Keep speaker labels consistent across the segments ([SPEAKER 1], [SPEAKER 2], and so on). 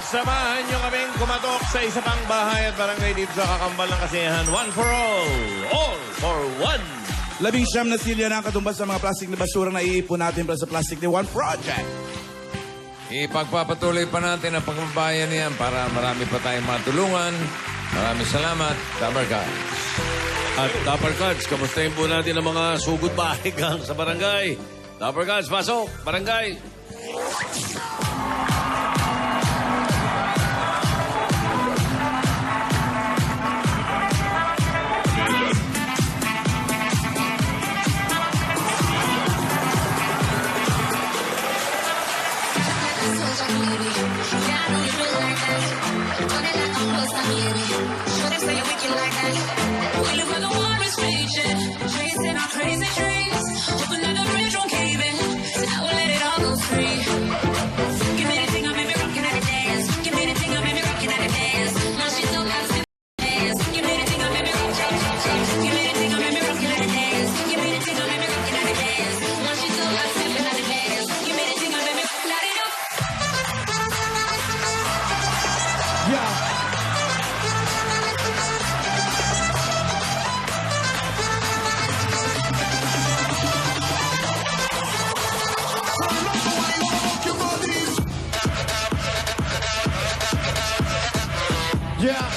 [SPEAKER 1] Samahan nyo kaming kumatok sa isa pang bahay at barangay dito sa Kakambal ng Kasiyahan. One for all for one.
[SPEAKER 2] 19 na silya na ang katumbas sa mga plastic na basura na iipon natin para sa Plastic Day One Project.
[SPEAKER 3] Ipagpapatuloy pa natin ang pagbabayan niyan para marami pa tayong matulungan. Maraming salamat, Dapper Cats.
[SPEAKER 1] At Dapper Cats, kamustahin po natin ang mga sugod bahay gang sa barangay. Dapper Cats, pasok! Barangay!
[SPEAKER 4] Yeah.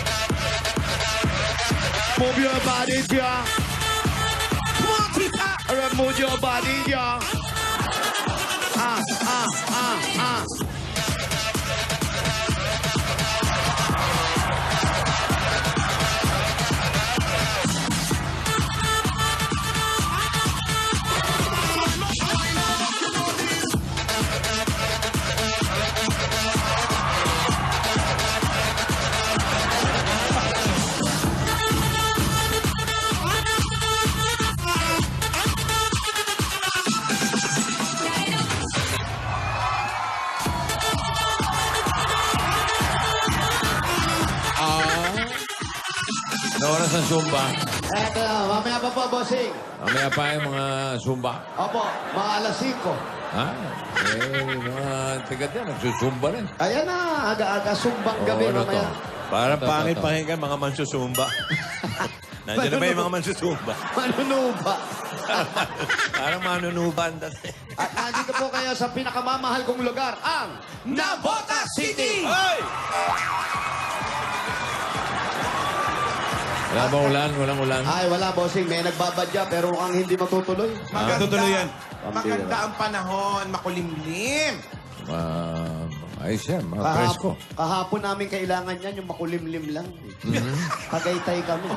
[SPEAKER 4] Move your body, yeah. Come on, Tita. Alright, move your body, yeah.
[SPEAKER 3] Ano oras ang Zumba?
[SPEAKER 4] Eto na, mamaya pa po, bossing.
[SPEAKER 3] Mamaya pa yung mga Zumba.
[SPEAKER 4] Opo, mga alas 5.
[SPEAKER 3] Ha? Mga tiga dyan, nagsusumba rin.
[SPEAKER 4] Ayan na, aga-aga sumbang gabi
[SPEAKER 3] ano
[SPEAKER 4] mamaya.
[SPEAKER 1] Parang pangit pakinggan mga mansusumba. Nandiyan na ba yung mga mansusumba?
[SPEAKER 4] Manunuba.
[SPEAKER 1] Parang manunuban.
[SPEAKER 4] At nandito po kayo sa pinakamamahal kong lugar, ang Navota City!
[SPEAKER 1] Hoy!
[SPEAKER 3] Wala ba ulan? Walang ulan?
[SPEAKER 4] Ay, wala, bossing. May nagbabadya pero ang hindi matutuloy.
[SPEAKER 2] Tutuloy yan.
[SPEAKER 5] Maganda ang panahon, makulimlim.
[SPEAKER 3] Ayos yan, mga presko.
[SPEAKER 4] Kahapon namin kailangan yan, yung makulimlim lang. Tagaytay kami.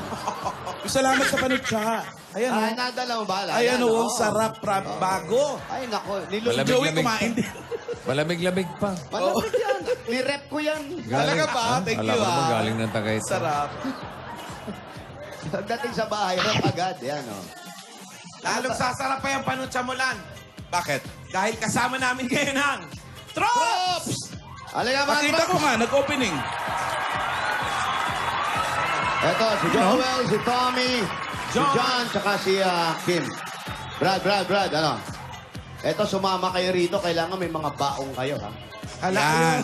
[SPEAKER 2] Salamat sa panutsa. Ayan o.
[SPEAKER 4] Ay, nadala mo ba?
[SPEAKER 2] Ayan o, sarap, bago.
[SPEAKER 4] Ay, nako.
[SPEAKER 3] Malamig.
[SPEAKER 2] Joey kumain din.
[SPEAKER 3] Malamig-lamig pa.
[SPEAKER 4] Malamig yan. Nirep ko yan.
[SPEAKER 2] Talaga ba? Thank
[SPEAKER 3] Alam
[SPEAKER 2] you,
[SPEAKER 3] ko naman
[SPEAKER 2] ah.
[SPEAKER 3] galing ng Tagaytay.
[SPEAKER 2] Sarap.
[SPEAKER 4] Pagdating sa bahay, rep agad. Yan, o.
[SPEAKER 5] Lalong sasarap pa yung panutsa mo, Lan.
[SPEAKER 2] Bakit?
[SPEAKER 5] Dahil kasama namin ngayon ang Trops!
[SPEAKER 4] Halika, mga
[SPEAKER 2] Pakita ko nga, nag-opening.
[SPEAKER 4] Ito, si Joel, si Tommy, si John, tsaka si Kim. Brad, ano? Ito, sumama kayo rito. Kailangan may mga baong kayo, ha?
[SPEAKER 2] Yan.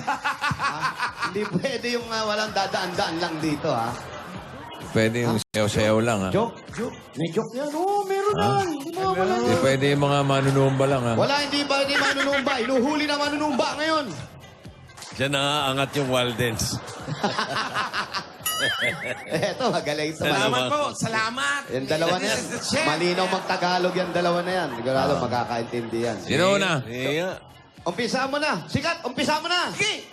[SPEAKER 4] Hindi pwede yung walang dadaan-daan lang dito, ha?
[SPEAKER 3] Pwede yung sayaw-sayaw lang, ha?
[SPEAKER 4] Joke. May joke yan. Oo, meron yan. Hindi mo wala
[SPEAKER 3] Hindi pwede yung mga manunumba lang, ha?
[SPEAKER 4] Wala, hindi ba hindi manunumba? Inuhuli na manunumba ngayon.
[SPEAKER 1] Diyan naaangat yung Waldens.
[SPEAKER 4] Eto, magaling ito.
[SPEAKER 5] Salamat po, salamat.
[SPEAKER 4] Yung dalawa na yan.
[SPEAKER 5] This is the chef.
[SPEAKER 4] Malinaw magtagalog yung dalawa na yan. Sigurado magkakaintindi yan.
[SPEAKER 3] Sino una?
[SPEAKER 1] Iya.
[SPEAKER 4] Umpisa mo na. Sikat, umpisa mo na.
[SPEAKER 5] Sige.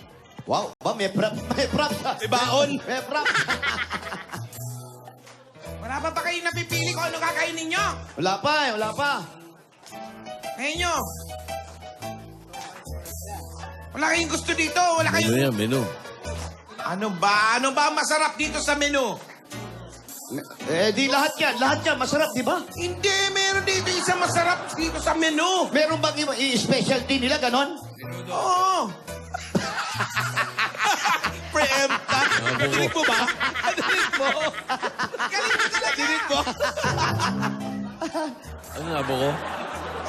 [SPEAKER 4] Wow, ba, may prop. May prop.
[SPEAKER 2] May baon.
[SPEAKER 4] May prop.
[SPEAKER 5] Wala pa ba kayo napipili kung ano kakainin nyo?
[SPEAKER 4] Wala pa eh, wala pa.
[SPEAKER 5] Ngayon nyo. Wala kayong gusto dito. Wala kayong...
[SPEAKER 1] Menu yan, menu.
[SPEAKER 5] Ano ba? Ano ba ang masarap dito sa menu?
[SPEAKER 4] Eh, di lahat yan. Lahat yan. Masarap, di ba?
[SPEAKER 5] Hindi, meron dito isang masarap dito sa menu.
[SPEAKER 4] Meron bang i-specialty nila, ganon?
[SPEAKER 5] Oo.
[SPEAKER 2] Preempta. Nadinig mo ba? Nadinig mo?
[SPEAKER 5] Galing mo talaga.
[SPEAKER 2] Nadinig mo?
[SPEAKER 1] Ano nga, buko?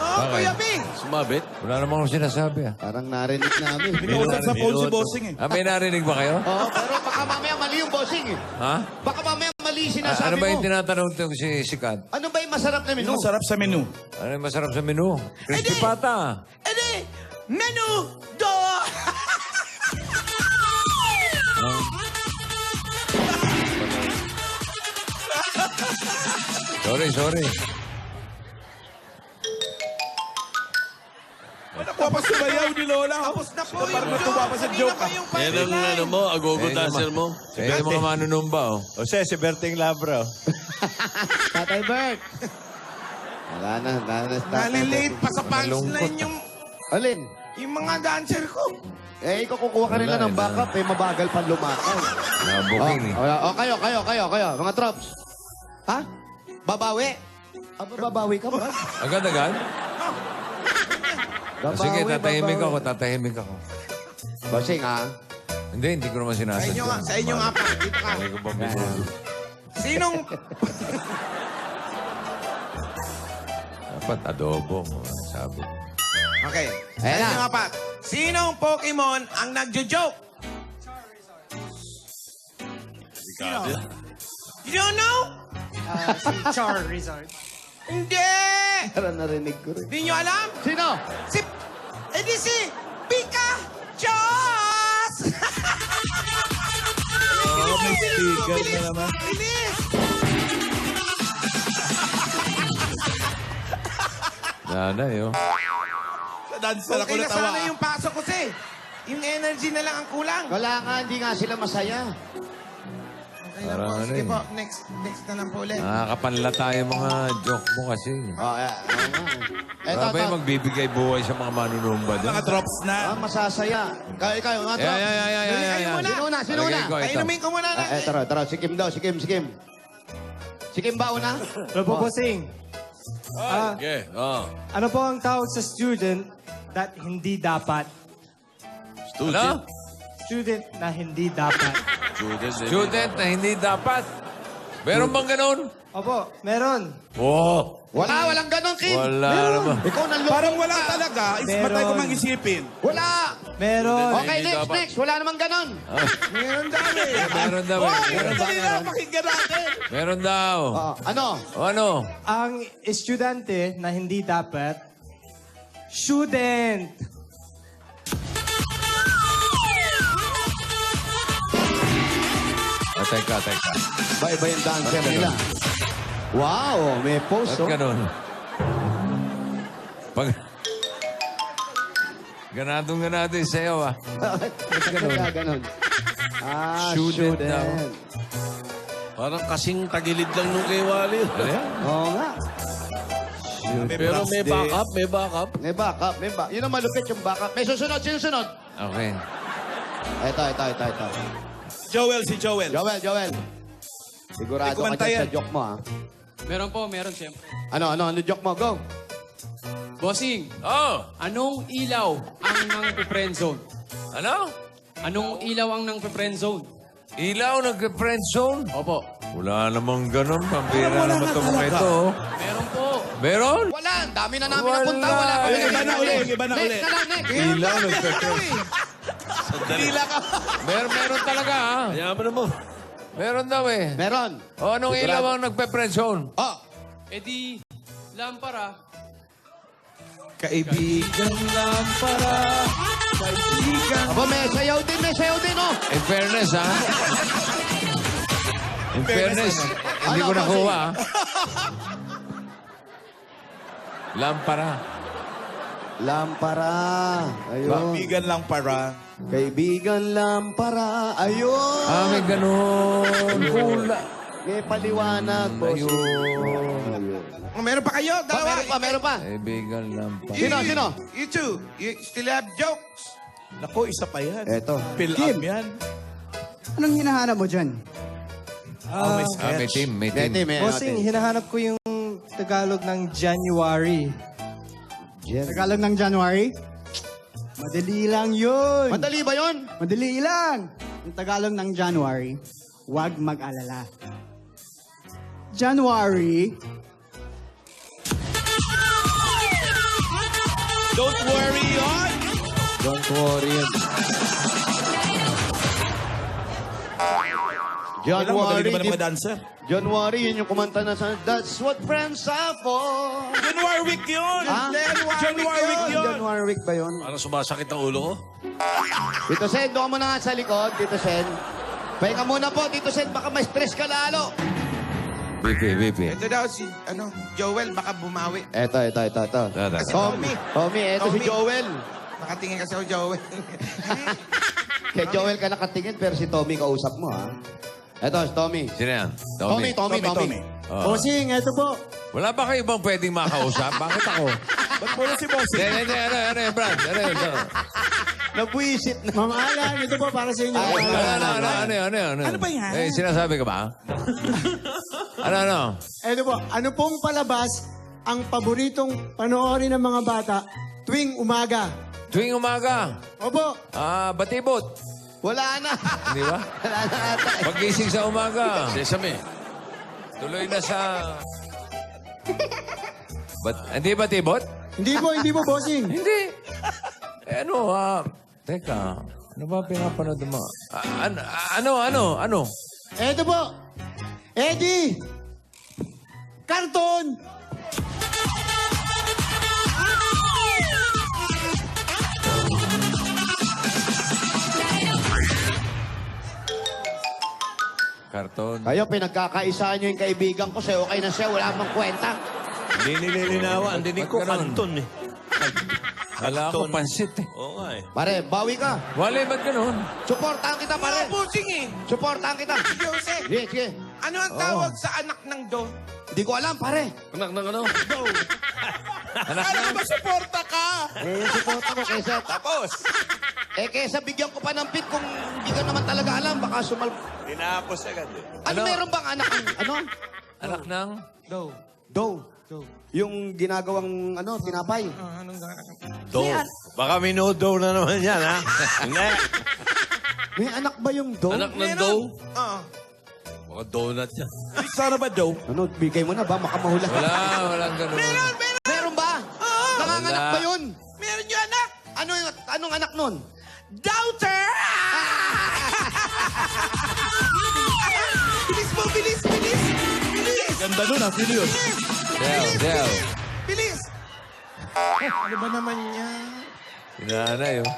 [SPEAKER 3] Bakit?
[SPEAKER 5] Kuya Bing.
[SPEAKER 1] Sumabit?
[SPEAKER 3] Wala namang akong sinasabi ah.
[SPEAKER 4] Parang narinig namin.
[SPEAKER 2] Pinausap sa phone si Bossing eh.
[SPEAKER 3] May narinig ba kayo?
[SPEAKER 4] Oo, pero baka mamaya mali yung bossing eh.
[SPEAKER 3] Ha?
[SPEAKER 4] Baka mamaya mali yung
[SPEAKER 3] Ano
[SPEAKER 4] sinasabi
[SPEAKER 3] ba yung
[SPEAKER 4] mo.
[SPEAKER 3] tinatanong ito si Sikat?
[SPEAKER 4] Ano ba yung masarap na menu?
[SPEAKER 2] Ano masarap sa menu?
[SPEAKER 3] Ano yung masarap sa menu? Crispy
[SPEAKER 5] Edi!
[SPEAKER 3] pata.
[SPEAKER 5] Edi, menu do.
[SPEAKER 3] Sorry.
[SPEAKER 2] Nakuha pa sumayaw ni Lola.
[SPEAKER 5] Tapos na po
[SPEAKER 2] Parang
[SPEAKER 5] yung
[SPEAKER 2] natuwa pa sa
[SPEAKER 5] Kanina
[SPEAKER 2] joke
[SPEAKER 5] pa
[SPEAKER 2] ah.
[SPEAKER 5] yung
[SPEAKER 1] Yan ang
[SPEAKER 5] punchline.
[SPEAKER 1] ano mo, agogo
[SPEAKER 3] Eh,
[SPEAKER 1] dancer mo.
[SPEAKER 3] Kaya yung mga manunumba oh.
[SPEAKER 6] Jose, si Berting Labra.
[SPEAKER 4] Tatay Bert. Wala na.
[SPEAKER 5] Nalilate pa sa punchline yung
[SPEAKER 4] Alin?
[SPEAKER 5] mga dancer ko.
[SPEAKER 4] Eh, ikaw kukuha ka nila
[SPEAKER 3] Wala,
[SPEAKER 4] ng backup. Eh, mabagal pa lumakay.
[SPEAKER 3] Nabuking eh.
[SPEAKER 4] Kayo. Mga trops. Ha? Babawi? Babawi ka, Brad?
[SPEAKER 3] Agad-agad? Sige, tatahimik
[SPEAKER 4] babawi.
[SPEAKER 3] ako.
[SPEAKER 4] Bossing, ha?
[SPEAKER 3] Hindi ko naman sinasadya.
[SPEAKER 5] Sa inyo nga pa. Dito ka.
[SPEAKER 3] Hindi ko ba may
[SPEAKER 5] Sinong
[SPEAKER 3] Dapat adobo mo, sabi.
[SPEAKER 5] Okay.
[SPEAKER 4] Ayan
[SPEAKER 5] Ayan
[SPEAKER 4] na.
[SPEAKER 5] nga pa. Sinong Pokemon ang nagjo-joke? You don't know?
[SPEAKER 7] Si Charizard.
[SPEAKER 5] Hindi!
[SPEAKER 4] Parang narinig ko rin.
[SPEAKER 5] Hindi nyo alam?
[SPEAKER 4] Sino?
[SPEAKER 5] Si Pika Chos!
[SPEAKER 2] Oh, may sticker na naman.
[SPEAKER 5] Bilis!
[SPEAKER 3] Nanay, oh.
[SPEAKER 2] Sa dancer ako
[SPEAKER 5] Okay na
[SPEAKER 2] natawa.
[SPEAKER 5] sana yung pasok ko si. Yung energy na lang ang kulang.
[SPEAKER 4] Wala nga, hindi nga sila masaya.
[SPEAKER 5] Okay na
[SPEAKER 3] Parang
[SPEAKER 5] po.
[SPEAKER 3] ano
[SPEAKER 5] Sige
[SPEAKER 3] eh.
[SPEAKER 5] po. Next na lang po ulit.
[SPEAKER 3] Nakakapanla tayo mga joke mo kasi.
[SPEAKER 4] Oh, Eto,
[SPEAKER 3] Para ba yung magbibigay buhay sa mga manunumba doon?
[SPEAKER 2] Mga drops na.
[SPEAKER 4] masasaya. Kayo, mga trops.
[SPEAKER 5] Kayo muna.
[SPEAKER 4] Sino una?
[SPEAKER 3] Ko, ito.
[SPEAKER 5] Painumin ko muna.
[SPEAKER 4] Tara. Si Kim daw, si Kim. Si Kim ba una?
[SPEAKER 7] Ano po, Bossing?
[SPEAKER 1] Okay, oh.
[SPEAKER 7] Ano po ang tawag sa student that hindi dapat?
[SPEAKER 1] Student.
[SPEAKER 7] Student na hindi dapat.
[SPEAKER 3] Student na hindi dapat. Meron bang ganun?
[SPEAKER 7] Opo, meron.
[SPEAKER 3] Oo.
[SPEAKER 4] Walang ganon, Kim.
[SPEAKER 3] Wala naman.
[SPEAKER 4] Ikaw nang
[SPEAKER 2] Parang wala talaga. Matay ko
[SPEAKER 7] Meron.
[SPEAKER 2] mang isipin.
[SPEAKER 4] Wala.
[SPEAKER 7] Meron.
[SPEAKER 4] Okay,
[SPEAKER 1] Hindi dapat.
[SPEAKER 4] next. Wala namang ganon.
[SPEAKER 5] Meron dami.
[SPEAKER 3] Meron daw. eh. Meron daw.
[SPEAKER 2] Dali na, pakinggan natin.
[SPEAKER 3] Meron daw.
[SPEAKER 4] Ano?
[SPEAKER 3] O ano?
[SPEAKER 7] Ang estudyante na hindi dapat, student.
[SPEAKER 3] Teka.
[SPEAKER 4] Iba yung dancer nila. Wow, may post,
[SPEAKER 3] Ba't ganun? Pag... Ganadong yung sayo, ah.
[SPEAKER 4] Ganon.
[SPEAKER 3] Student daw.
[SPEAKER 1] Parang kasing tagilid lang nung kay Wally.
[SPEAKER 3] Ano yan?
[SPEAKER 4] Oo nga.
[SPEAKER 1] Pero may backup, may backup.
[SPEAKER 4] May backup. Yun ang malupit yung backup. May susunod. Sino sunod?
[SPEAKER 3] Okay.
[SPEAKER 4] Ito.
[SPEAKER 2] Joel, si Joel.
[SPEAKER 4] Joel. Sigurado
[SPEAKER 2] May
[SPEAKER 4] ka
[SPEAKER 2] kumanta
[SPEAKER 4] dyan sa
[SPEAKER 2] yan.
[SPEAKER 4] joke mo, ha?
[SPEAKER 8] Meron siyempre.
[SPEAKER 4] Ano joke mo? Go.
[SPEAKER 8] Bossing,
[SPEAKER 3] Oh!
[SPEAKER 8] anong ilaw ang nang friend zone?
[SPEAKER 3] Ano?
[SPEAKER 8] Anong ilaw ang nang friend zone?
[SPEAKER 3] Ilaw nag-friend zone?
[SPEAKER 8] Opo.
[SPEAKER 3] Wala namang ganun. Pambira
[SPEAKER 2] Wala
[SPEAKER 3] naman
[SPEAKER 2] nga
[SPEAKER 3] ito mga
[SPEAKER 2] talaga.
[SPEAKER 3] ito.
[SPEAKER 8] Meron po.
[SPEAKER 3] Meron?
[SPEAKER 4] Wala. Ang dami na namin
[SPEAKER 3] Wala.
[SPEAKER 4] napunta. Wala kami
[SPEAKER 2] Iba na
[SPEAKER 4] naging-
[SPEAKER 2] uli, iba na uli.
[SPEAKER 4] Next na lang, next.
[SPEAKER 3] Ilaw nag-friend Meron talaga, ha?
[SPEAKER 1] Kaya mo naman.
[SPEAKER 3] Meron daw eh.
[SPEAKER 4] Meron.
[SPEAKER 3] O, anong ilaw ang nagpe-friend zone?
[SPEAKER 4] Oh.
[SPEAKER 8] E di, lampara.
[SPEAKER 5] Kaibigan lang para.
[SPEAKER 4] Aba, may sayaw din, oh.
[SPEAKER 3] In fairness, ha? In fairness, hindi ko
[SPEAKER 4] Ano,
[SPEAKER 3] nakuha, ha? Lampara.
[SPEAKER 4] Lampara. Ayun.
[SPEAKER 2] Kaibigan lang para.
[SPEAKER 4] Kaibigan lampara. Ayun.
[SPEAKER 3] May ganun. Hula.
[SPEAKER 4] May paliwanag, boss.
[SPEAKER 3] Ayun.
[SPEAKER 5] Meron pa kayo? Dalawa.
[SPEAKER 4] Meron pa.
[SPEAKER 3] Kaibigan lampara.
[SPEAKER 4] Sino?
[SPEAKER 5] You two. You still have jokes?
[SPEAKER 2] Naku, isa pa yan.
[SPEAKER 4] Eto.
[SPEAKER 2] Fill up yan.
[SPEAKER 9] Anong hinahanap mo dyan?
[SPEAKER 2] Oh, may
[SPEAKER 3] May
[SPEAKER 2] sketch.
[SPEAKER 3] team, may team.
[SPEAKER 7] Bossing, hinahanap ko yung Tagalog ng January.
[SPEAKER 9] Tagalog ng January? Madali lang yun.
[SPEAKER 4] Madali ba yun?
[SPEAKER 9] Madali lang. Ang Tagalog ng January, huwag mag-alala. January,
[SPEAKER 2] Don't worry yun.
[SPEAKER 3] Don't worry yun.
[SPEAKER 4] John
[SPEAKER 2] Wala, magaling
[SPEAKER 4] Worry.
[SPEAKER 2] naman ang mga dancer.
[SPEAKER 4] John Worry, yun yung kumanta na sa That's What Friends Are For.
[SPEAKER 2] John Warwick yun.
[SPEAKER 4] Ah?
[SPEAKER 2] John Warwick yun.
[SPEAKER 4] John Warwick ba yun?
[SPEAKER 1] Parang sumasakit ang ulo ko.
[SPEAKER 4] Tito Sen, doon ka muna nga sa likod, Tito Sen. Pahinga muna po, Tito Sen, baka may stress ka lalo.
[SPEAKER 3] BP.
[SPEAKER 5] Ito daw si, Joel, baka bumawi.
[SPEAKER 4] Eto. Tommy, eto si
[SPEAKER 5] Tommy.
[SPEAKER 4] Joel.
[SPEAKER 5] Nakatingin kasi ako, Joel.
[SPEAKER 4] Kay Joel ka nakatingin, pero si Tommy kausap mo, ha? Eto, si Tommy.
[SPEAKER 3] Sino yan?
[SPEAKER 4] Tommy.
[SPEAKER 9] Bossing, eto po.
[SPEAKER 3] Wala ba kayo ibang pwedeng makausap? Bakit ako?
[SPEAKER 2] Ba't puro si Bossing?
[SPEAKER 3] Hindi. Ano yan, Brad? Ano yan?
[SPEAKER 4] Nabuisit na.
[SPEAKER 9] Ma'am Alan, ito po para sa inyo.
[SPEAKER 3] Ano
[SPEAKER 2] ba yan?
[SPEAKER 3] Eh, sinasabi ka ba? Ano?
[SPEAKER 9] Eto po, ano pong palabas ang paboritong panoorin ng mga bata tuwing umaga?
[SPEAKER 3] Tuwing umaga,
[SPEAKER 9] Opo.
[SPEAKER 3] batibot.
[SPEAKER 4] Wala na.
[SPEAKER 3] Di ba?
[SPEAKER 4] Wala na ata.
[SPEAKER 3] Paggising sa umaga,
[SPEAKER 1] Sesame.
[SPEAKER 3] tuloy na sa... Hindi batibot?
[SPEAKER 9] Hindi po, bossing.
[SPEAKER 3] Hindi. Teka. Ano ba pinapanood mo? Ano?
[SPEAKER 9] Eto po. Eddie! Karton!
[SPEAKER 3] Karton.
[SPEAKER 4] Kayo, pinagkakaisaan nyo yung kaibigan ko. Siya okay na siya, wala mang kwenta.
[SPEAKER 1] Hindi nililinawan. Hindi
[SPEAKER 3] Ba't ganun?
[SPEAKER 1] eh.
[SPEAKER 3] Kala ko pansit eh.
[SPEAKER 1] Oo nga eh.
[SPEAKER 4] Pare, bawi ka.
[SPEAKER 3] Wala, ba't ganun?
[SPEAKER 4] Suportahan kita, pare.
[SPEAKER 5] Pusing eh.
[SPEAKER 4] Suportahan kita.
[SPEAKER 5] Jose,
[SPEAKER 4] Sige.
[SPEAKER 5] ano ang tawag sa anak ng Do?
[SPEAKER 4] Hindi ko alam, pare.
[SPEAKER 1] Anak ng ano?
[SPEAKER 3] Anak na?
[SPEAKER 5] ba suporta ka?
[SPEAKER 4] Yung suporta ko kaysa tapos. Kaysa bigyan ko pa ng pit kung hindi ka naman talaga alam, baka sumal...
[SPEAKER 1] Tinapos agad eh.
[SPEAKER 4] Ano, meron bang anak ang,
[SPEAKER 3] Anak ng?
[SPEAKER 4] Dough. Yung ginagawang, tinapay.
[SPEAKER 1] Do. Baka minudo na naman yan, ha? Hindi.
[SPEAKER 4] May anak ba yung dough?
[SPEAKER 1] Anak ng dough?
[SPEAKER 5] Oo.
[SPEAKER 1] Baka donut yan.
[SPEAKER 2] Sana ba daw?
[SPEAKER 4] Bigay mo na ba? Makamahula.
[SPEAKER 3] Walang ganun.
[SPEAKER 4] Meron ba? Nanganganak
[SPEAKER 3] Wala.
[SPEAKER 4] ba yun?
[SPEAKER 5] Meron yung anak.
[SPEAKER 4] Anong anak nun?
[SPEAKER 5] Doubter! Bilis mo, bilis!
[SPEAKER 2] Ganda nun, ha? Filius.
[SPEAKER 3] Del.
[SPEAKER 5] Bilis! Ano ba naman yan?
[SPEAKER 3] Sinanay, oh.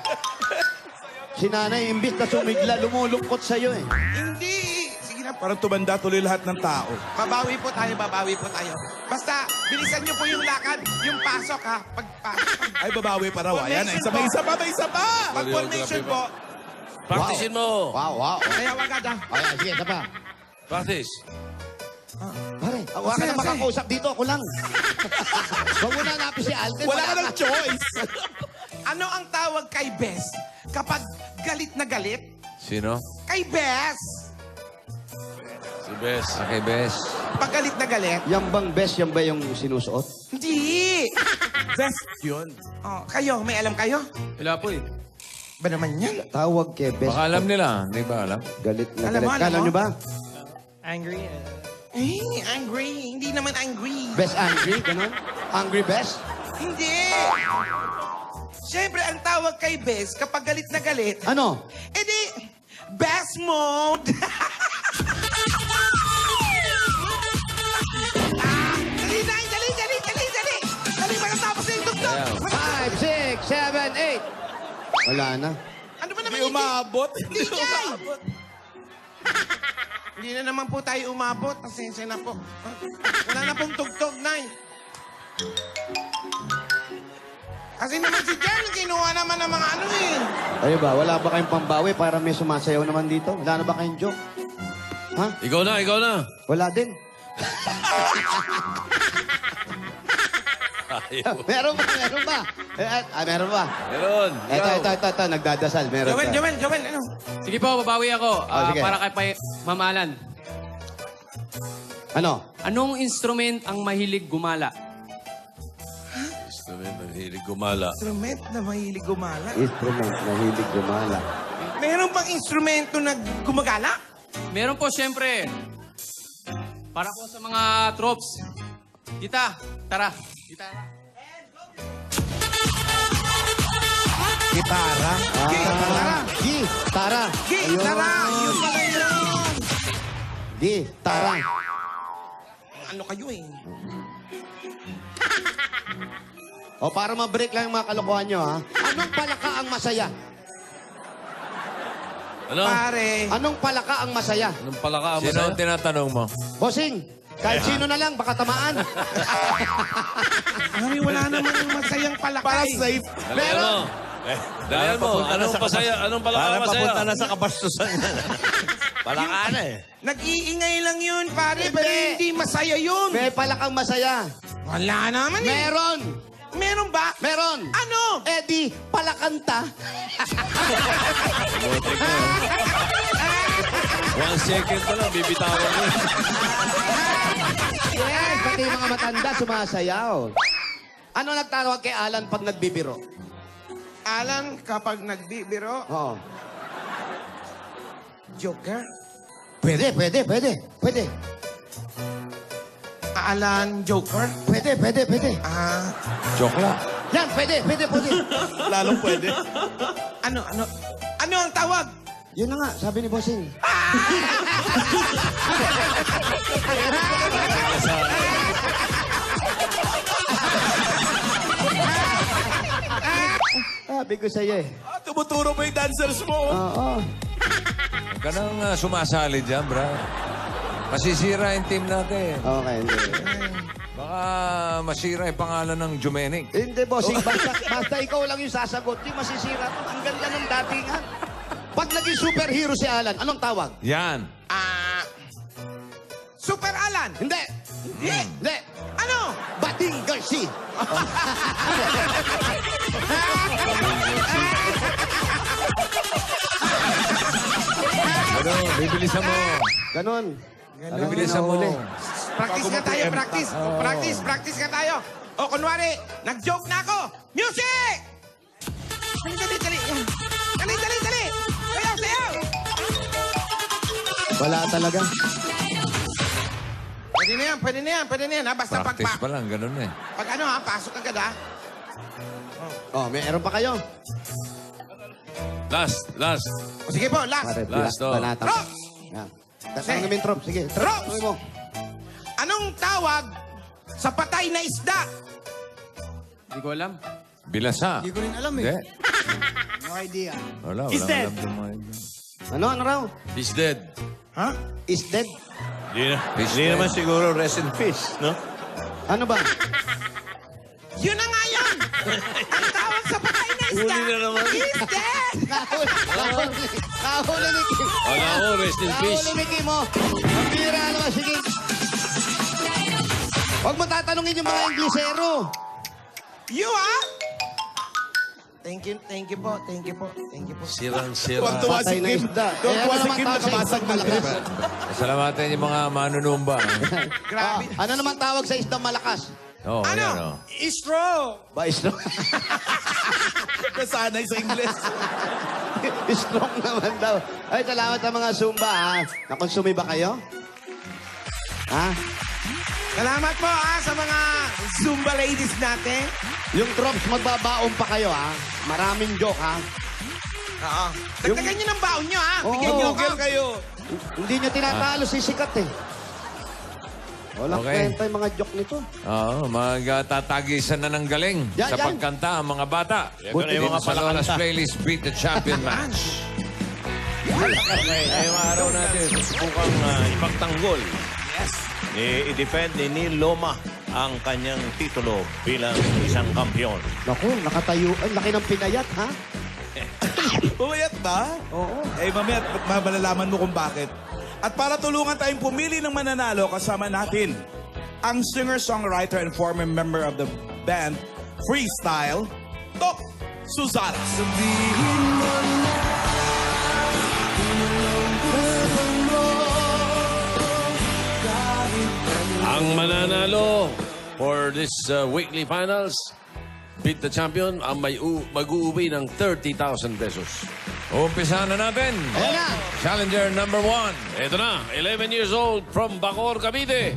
[SPEAKER 4] Si nanay, imbis na sumigla, lumulungkot sa'yo eh.
[SPEAKER 5] Hindi! Sige na,
[SPEAKER 2] Parang tumanda tuloy lahat ng tao.
[SPEAKER 5] babawi po tayo. Basta, bilisan niyo po yung lakad, yung pasok ha. Pagpasok.
[SPEAKER 2] Ay, babawi pa raw. Ayan, may isa pa.
[SPEAKER 5] Pag-formation po,
[SPEAKER 1] Practicein mo.
[SPEAKER 4] Wow.
[SPEAKER 5] kaya agad ha.
[SPEAKER 4] Ayan, sige, isa pa.
[SPEAKER 1] Practice.
[SPEAKER 4] Pare, wala ka na makakausap dito, ako lang. Huwag mo na hanapin si Alden.
[SPEAKER 2] Wala ka ng choice.
[SPEAKER 5] Ano ang tawag kay Bes kapag galit na galit?
[SPEAKER 3] Sino?
[SPEAKER 5] Kay Bes!
[SPEAKER 1] Si Bes.
[SPEAKER 3] Okay, Bes.
[SPEAKER 5] Pag galit na galit?
[SPEAKER 4] Yan bang best, yan ba yung sinusuot?
[SPEAKER 5] Hindi!
[SPEAKER 2] Best yun.
[SPEAKER 5] Oh, kayo, may alam kayo?
[SPEAKER 8] Wala po eh.
[SPEAKER 5] Ba naman yan?
[SPEAKER 4] Tawag kay best.
[SPEAKER 3] Baka alam nila. Hindi ba alam?
[SPEAKER 4] Galit na
[SPEAKER 5] Alam
[SPEAKER 4] galit.
[SPEAKER 5] mo, alam
[SPEAKER 4] Alam
[SPEAKER 5] mo?
[SPEAKER 4] nyo ba?
[SPEAKER 7] Angry.
[SPEAKER 5] Angry. Hindi naman angry.
[SPEAKER 4] Best angry, ganun? Angry best?
[SPEAKER 5] Hindi! Siyempre, ang tawag kay Bes kapag galit na galit,
[SPEAKER 4] Ano?
[SPEAKER 5] edi, best mode! Dali, Dali, matatapos na yung tugtog!
[SPEAKER 4] 5, 6, 7, 8. Wala na.
[SPEAKER 5] Ano ba naman
[SPEAKER 2] Hindi umabot.
[SPEAKER 5] Hindi na naman po tayo umabot. Pasensya na po. Wala na pong tugtog, Nay. Kasi naman si Jen, kinuha naman ng mga ano eh.
[SPEAKER 4] Ay ba, wala ba kayong pambawi para may sumasayaw naman dito? Wala na ba kayong joke? Ha?
[SPEAKER 1] Ikaw na.
[SPEAKER 4] Wala din. Meron ba? Meron ba?
[SPEAKER 1] Meron.
[SPEAKER 4] Ito. Nagdadasal. Meron ka.
[SPEAKER 5] Joel, ano?
[SPEAKER 8] Sige po, babawi ako.
[SPEAKER 4] Sige.
[SPEAKER 8] Para kay Mamalan.
[SPEAKER 4] Ano?
[SPEAKER 8] Anong instrument ang mahilig gumala?
[SPEAKER 1] Instrument ng hilig gumala.
[SPEAKER 5] Instrument na mahilig gumala.
[SPEAKER 4] Instrument na hilig gumala.
[SPEAKER 5] Meron bang instrumento na gumagala?
[SPEAKER 8] Meron po, syempre. Para po sa mga troops. Kita, tara. Kita.
[SPEAKER 2] Gitara.
[SPEAKER 4] Gitara.
[SPEAKER 5] Gitara! Yun pala yun!
[SPEAKER 4] Gitara.
[SPEAKER 5] Ano kayo eh?
[SPEAKER 4] O para ma-break lang yung mga kalokohan nyo, ha? Anong palaka ang masaya?
[SPEAKER 1] Ano?
[SPEAKER 5] Pare,
[SPEAKER 4] Anong palaka ang masaya?
[SPEAKER 1] Anong palaka mo
[SPEAKER 3] Sino
[SPEAKER 1] sa'yo?
[SPEAKER 3] ang tinatanong mo?
[SPEAKER 4] Bossing, kahit sino na lang, baka tamaan.
[SPEAKER 5] pare, wala naman yung masayang palakay.
[SPEAKER 2] Para safe.
[SPEAKER 1] Dalian mo. Dalian mo. Anong pasaya? Anong palaka
[SPEAKER 6] Para
[SPEAKER 1] masaya?
[SPEAKER 6] papunta na sa kabastusan. Palaka na eh.
[SPEAKER 5] Nag-iingay lang yun, pare, pero hindi masaya yun.
[SPEAKER 4] May palakang masaya.
[SPEAKER 5] Wala naman eh.
[SPEAKER 4] Meron.
[SPEAKER 5] Meron ba?
[SPEAKER 4] Meron.
[SPEAKER 5] Ano?
[SPEAKER 4] Eddie, palakanta.
[SPEAKER 1] 1 second pa lang, bibitawan mo.
[SPEAKER 4] Yes, pati yung mga matanda sumasayaw. Ano nagtawag kay Alan pag nagbibiro?
[SPEAKER 5] Alan, kapag nagbibiro,
[SPEAKER 4] Oo.
[SPEAKER 5] Joker?
[SPEAKER 4] Pwede.
[SPEAKER 5] Alan, Joker?
[SPEAKER 4] Pwede.
[SPEAKER 5] Ah,
[SPEAKER 3] Chokla.
[SPEAKER 4] Yan, pwede.
[SPEAKER 2] Lalong pwede.
[SPEAKER 5] ano ang tawag?
[SPEAKER 4] Yun na nga, sabi ni Bossing. Sabi ko sa'yo eh.
[SPEAKER 2] Tumuturo mo yung dancers mo.
[SPEAKER 4] Oo.
[SPEAKER 3] Huwag ka nang sumasali dyan, Brad. Masisira yung team natin.
[SPEAKER 4] Okay, hindi.
[SPEAKER 3] Baka masira yung pangalan ng Jumenic.
[SPEAKER 4] Hindi, Bossing. Basta ikaw lang yung sasagot. Di masisira to. Ang ganda ng datingan. Pag naging superhero si Alan, anong tawag?
[SPEAKER 3] Yan.
[SPEAKER 5] Super Alan?
[SPEAKER 4] Hindi. Hindi.
[SPEAKER 5] Ano?
[SPEAKER 4] Bading Garcia.
[SPEAKER 3] Ano, bibilisan mo.
[SPEAKER 4] Ganon.
[SPEAKER 3] Bibilisan mo.
[SPEAKER 5] Practice ka tayo, practice. Practice ka tayo. O, kunwari, nag-joke na ako. Music! Dali. Sayaw.
[SPEAKER 4] Wala talaga.
[SPEAKER 5] Pwede na yan, ha? Basta
[SPEAKER 3] Practice pa lang, ganun eh.
[SPEAKER 5] pag ano, ha? Pasok agad, ha?
[SPEAKER 4] Oh, meron pa kayo?
[SPEAKER 1] Last.
[SPEAKER 5] O, sige po, last.
[SPEAKER 1] Last, oh.
[SPEAKER 4] Banata.
[SPEAKER 5] Rock!
[SPEAKER 4] Yan. Tatangin namin, Trop. Sige. Trop.
[SPEAKER 5] Rock!
[SPEAKER 4] Tanungin mo.
[SPEAKER 5] Anong tawag sa patay na isda?
[SPEAKER 8] Hindi ko alam.
[SPEAKER 3] Bilasa.
[SPEAKER 9] Hindi ko rin alam
[SPEAKER 3] Hindi.
[SPEAKER 9] eh. No idea.
[SPEAKER 3] Wala
[SPEAKER 8] Instead.
[SPEAKER 3] alam yung mga yun.
[SPEAKER 4] Ano raw?
[SPEAKER 1] He's dead.
[SPEAKER 5] Ha?
[SPEAKER 4] Is dead?
[SPEAKER 6] Hindi naman siguro rest in peace, no?
[SPEAKER 4] Ano ba?
[SPEAKER 5] Yun na nga yun! Ang tawag sa patay na isda
[SPEAKER 1] Huli na naman.
[SPEAKER 5] is dead!
[SPEAKER 4] Kahuli ni Kim.
[SPEAKER 1] Wala ko, rest in peace.
[SPEAKER 4] Kahuli ni Kim, oh. Ang bira naman, sige. Huwag mo tatanungin yung mga Inglesero.
[SPEAKER 5] You, ha? Thank you po.
[SPEAKER 1] Sirang-sira.
[SPEAKER 2] Huwag tuwa si
[SPEAKER 4] Patay na
[SPEAKER 2] Kim.
[SPEAKER 4] isda.
[SPEAKER 2] Tuwa si
[SPEAKER 4] naman
[SPEAKER 2] Kim
[SPEAKER 4] tawag sa
[SPEAKER 2] nakabasag
[SPEAKER 4] isdang
[SPEAKER 2] ng
[SPEAKER 4] malakas?
[SPEAKER 3] Salamatan yung mga manunumba.
[SPEAKER 5] Grabe.
[SPEAKER 4] Ano naman tawag sa isdang malakas?
[SPEAKER 3] Oo,
[SPEAKER 5] Ano?
[SPEAKER 3] yan o.
[SPEAKER 5] Istro!
[SPEAKER 4] Ba, strong?
[SPEAKER 2] Nasanay sa Ingles.
[SPEAKER 4] Strong naman daw. Ay, salamat sa mga Zumba, ha? Nakonsumi ba kayo? Ha?
[SPEAKER 5] Salamat po, ha, sa mga Zumba ladies natin.
[SPEAKER 4] Yung drops, magbabaon pa kayo, ha? Maraming joke, ha?
[SPEAKER 5] Oo. Dagdagan nyo ng baon nyo, ha?
[SPEAKER 4] Oo.
[SPEAKER 5] Bigyan nyo ako.
[SPEAKER 2] Google kayo.
[SPEAKER 4] Hindi nyo tinatalo si Sikat, eh. Walang
[SPEAKER 3] Okay.
[SPEAKER 4] kwenta yung mga joke nito.
[SPEAKER 3] Oo, magtatagisan na ng galing
[SPEAKER 4] Yan,
[SPEAKER 3] sa
[SPEAKER 4] yan.
[SPEAKER 3] pagkanta ang mga bata.
[SPEAKER 6] Yan na yung mga
[SPEAKER 3] Dito sa Lola's
[SPEAKER 6] palakanta.
[SPEAKER 3] Playlist Beat the Champion Match.
[SPEAKER 6] Okay, ngayong araw natin, susubukang ipagtanggol. Yes. I-defend ni Neil Loma ang kanyang titulo bilang isang kampiyon.
[SPEAKER 4] Naku, nakatayo. Ay, laki ng pinayat, ha?
[SPEAKER 2] Pumayat ba?
[SPEAKER 4] Oo.
[SPEAKER 2] Eh, mamaya, malalaman mo kung bakit. At para tulungan tayong pumili ng mananalo, kasama natin ang singer-songwriter and former member of the band Freestyle, Tok Suzaras.
[SPEAKER 1] Ang mananalo for this weekly finals, Beat the Champion, ang mag-uuwi ng 30,000 pesos.
[SPEAKER 3] Umpisa na natin.
[SPEAKER 4] Ayan na.
[SPEAKER 3] Challenger number 1.
[SPEAKER 1] Ito na, 11 years old from Bacoor, Cavite,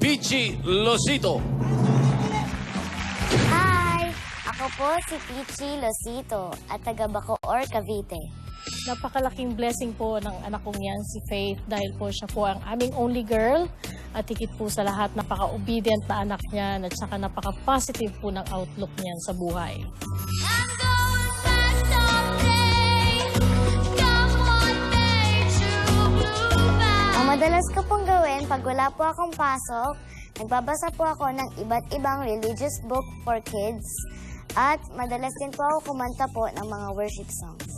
[SPEAKER 1] Pichi Losito.
[SPEAKER 10] Hi! Ako Ako po si Pichi Losito at taga Bacoor, Cavite.
[SPEAKER 11] Napakalaking blessing po ng anak kong yan, si Faith, dahil po siya po ang aming only girl at higit po sa lahat, napaka-obedient na anak niyan at saka napaka-positive po ng outlook niyan sa buhay.
[SPEAKER 10] Ang madalas ko pong gawin pag wala po akong pasok, nagbabasa po ako ng iba't ibang religious book for kids at madalas din po ako kumanta po ng mga worship songs.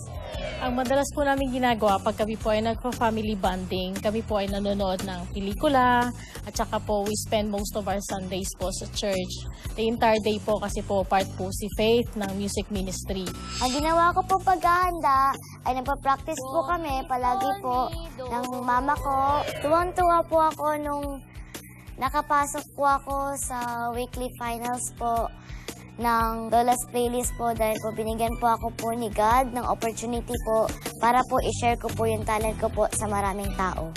[SPEAKER 11] Ang madalas po namin ginagawa pag kami po ay nagpa-family bonding, kami po ay nanonood ng pelikula at saka po we spend most of our Sundays po sa church. The entire day po kasi po part po si Faith ng music ministry.
[SPEAKER 10] Ang ginawa ko po paghahanda ay nagpa-practice po kami palagi po ng mama ko. Tuwang-tuwa po ako nung nakapasok po ako sa weekly finals po ng Lola's Playlist po dahil po binigyan po ako po ni God ng opportunity po para po i-share ko po yung talent ko po sa maraming tao.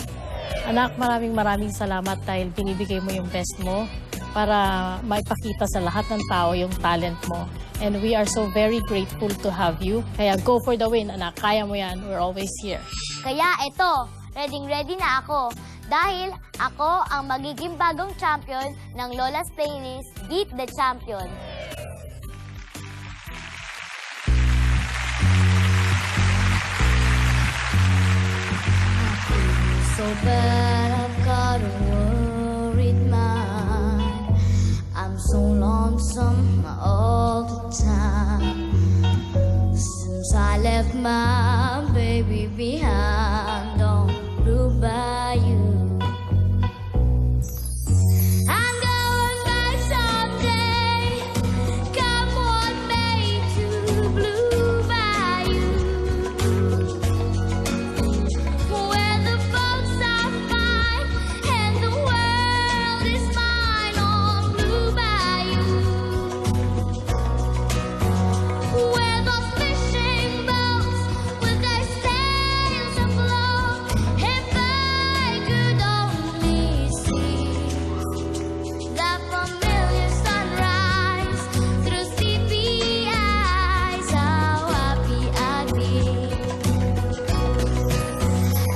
[SPEAKER 11] Anak, maraming salamat dahil binibigay mo yung best mo para maipakita sa lahat ng tao yung talent mo. And we are so very grateful to have you. Kaya go for the win, anak. Kaya mo yan. We're always here.
[SPEAKER 10] Kaya eto, ready na ako dahil ako ang magiging bagong champion ng Lola's Playlist, Beat the Champion. So bad I've got a worried mind. I'm so lonesome all the time. Since I left my baby behind on Blue Bayou. I'm going back someday. Come what may to Blue Bayou. Where the folks are fine and the world is mine on Blue Bayou. Where those fishing boats with their sails afloat. If I could only see that familiar sunrise through sleepy eyes, how happy I'd be.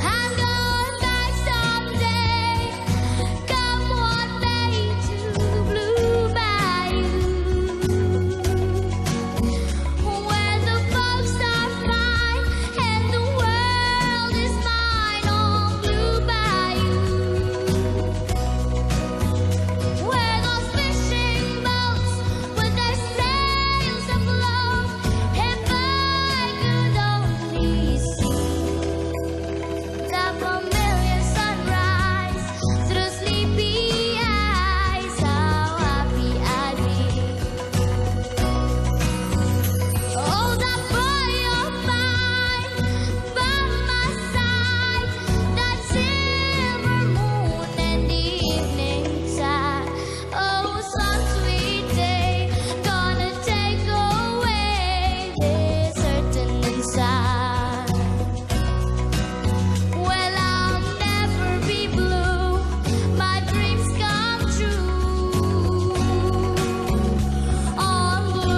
[SPEAKER 10] I'm going back someday, come what may, to Blue Bayou. Where the folks are fine and the world is mine on Blue Bayou. Where those fishing boats with their sails afloat. If I could only see that familiar sunrise through sleepy eyes, how happy I'd be. Oh, that boy of mine by my side, that silver moon and the evening tide. Oh, some sweet day gonna take away this hurting inside. Well, I'll never be blue. My dreams come true on Blue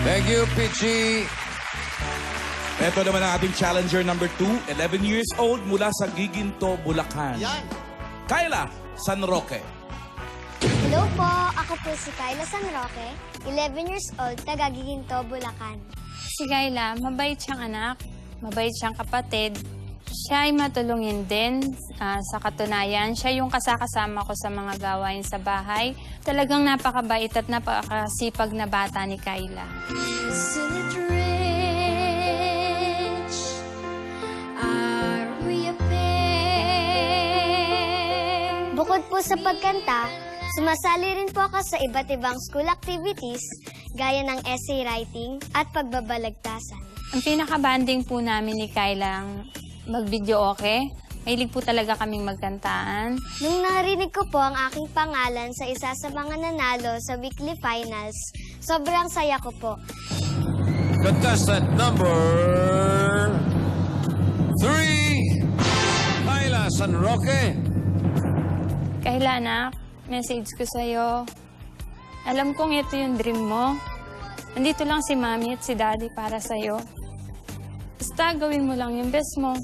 [SPEAKER 3] Thank you, Pichi.
[SPEAKER 2] Ito naman ang ating challenger number 2, 11 years old mula sa Giginto, Bulacan.
[SPEAKER 4] Yan.
[SPEAKER 2] Kyla San Roque.
[SPEAKER 10] Hello po, ako po si Kyla San Roque, 11 years old, taga Giginto, Bulacan.
[SPEAKER 11] Si Kayla, mabait siyang anak, mabait siyang kapatid. Siya ay matulungin din. Sa katunayan, siya yung kasakasama ko sa mga gawain sa bahay. Talagang napakabait at napakasipag na bata ni Kayla.
[SPEAKER 10] Isn't it rich? Are we a pair? Bukod po sa pagkanta, sumasali rin po ako sa iba't ibang school activities gaya ng essay writing at pagbabalagtasan.
[SPEAKER 11] Ang pinaka-banding po namin ni Kayla ang mag-video okay. Mahilig po talaga kaming magkantaan.
[SPEAKER 10] Nung narinig ko po ang aking pangalan sa isa sa mga nanalo sa weekly finals, Sobrang saya ko po.
[SPEAKER 3] Contestant number 3, Kyla San Roque.
[SPEAKER 11] Kayla, anak, message ko sa'yo. Alam kong ito yung dream mo. Nandito lang si Mami at si Daddy para sa'yo. Basta gawin mo lang yung best mo.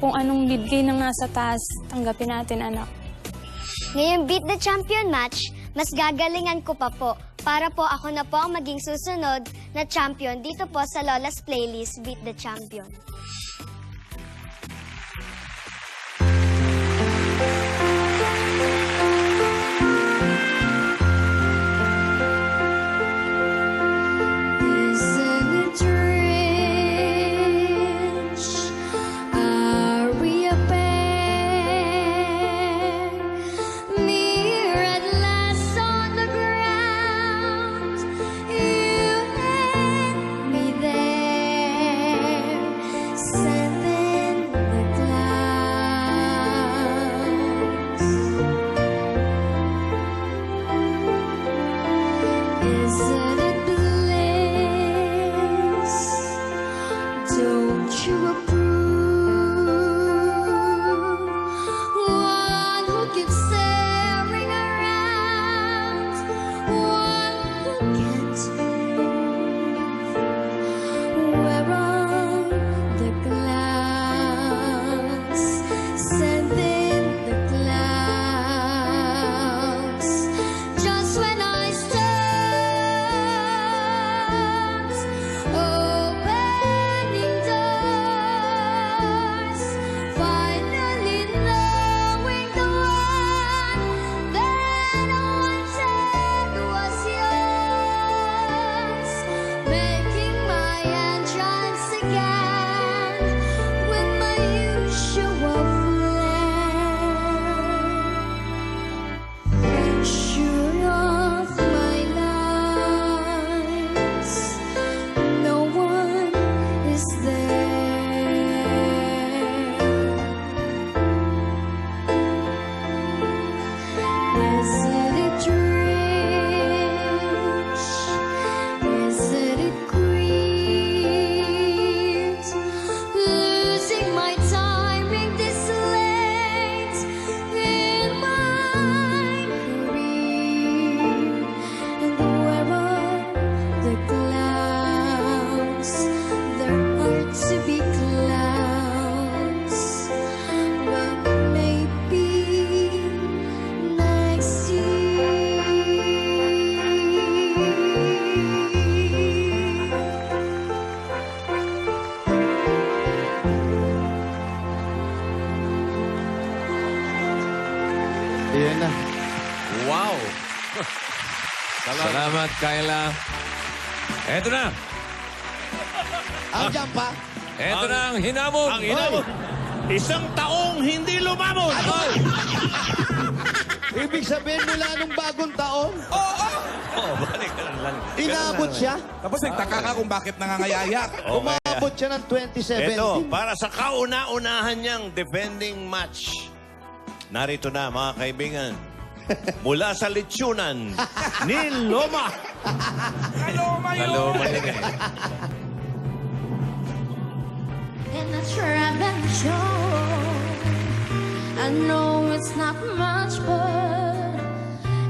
[SPEAKER 11] Kung anong bibigay ng nasa taas, tanggapin natin, anak.
[SPEAKER 10] Ngayong Beat the Champion match, mas gagalingan ko pa po para po ako na po ang maging susunod na champion dito po sa Lola's Playlist Beat the Champion.
[SPEAKER 4] Ayan na.
[SPEAKER 1] Wow!
[SPEAKER 3] Salamat, Kyla. Eto na.
[SPEAKER 4] Andiyan pa.
[SPEAKER 3] Eto na ang hinamon.
[SPEAKER 6] Ang hinamon. Isang taong hindi lumamon.
[SPEAKER 4] Ibig sabihin mula nung bagong taon,
[SPEAKER 6] Oh, balik ka lang.
[SPEAKER 4] inabot siya.
[SPEAKER 2] Tapos nagtaka ka kung bakit nangangayayat.
[SPEAKER 4] Umabot siya ng 2017.
[SPEAKER 6] Ito, para sa kauna-unahan niyang defending match. Narito na, mga kaibigan. Mula sa litsunan ni Loma.
[SPEAKER 3] Naloma yun eh.
[SPEAKER 10] In the trap and show, I know it's not much, but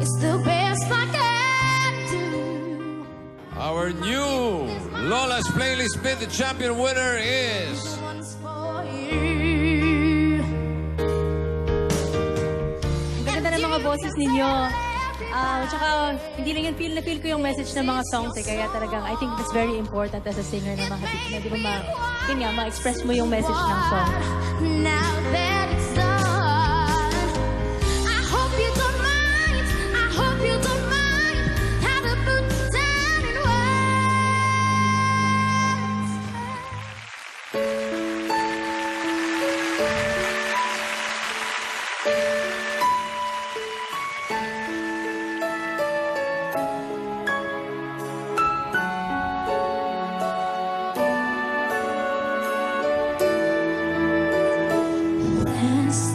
[SPEAKER 10] it's the best I can do.
[SPEAKER 3] Our new Lola's Playlist Beat the Champion winner is...
[SPEAKER 10] One's for you.
[SPEAKER 12] Ang ganda ng mga boses ninyo. Tsaka, hindi lang yun, feel ko yung message ng mga songs eh. Kaya talagang, I think it's very important as a singer na mahatid na, di ba, yun nga, ma-express mo yung message ng song.
[SPEAKER 10] Now that it's done, I hope you don't mind. I hope you don't mind how to put down in words. As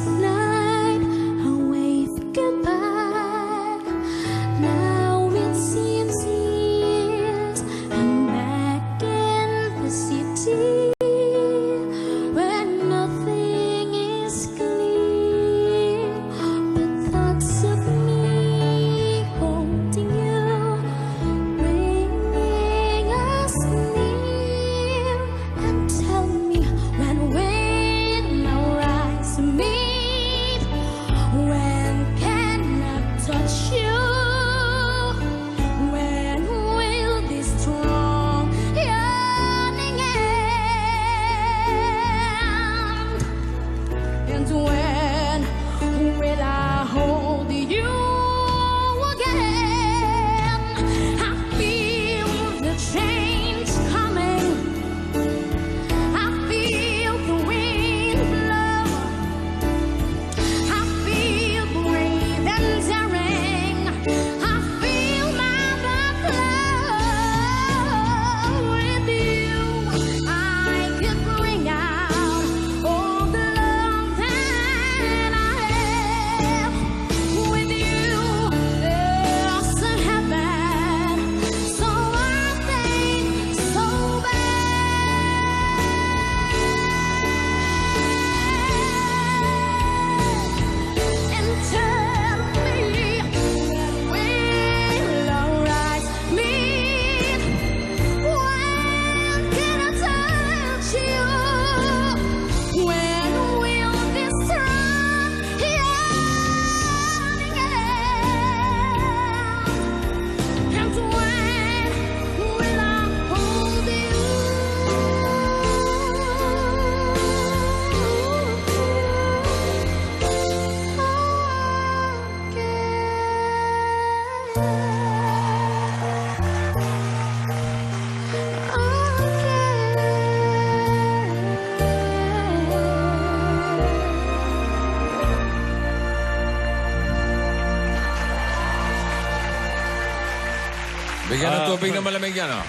[SPEAKER 3] Lagyan ng tubig na malamig yan, oh.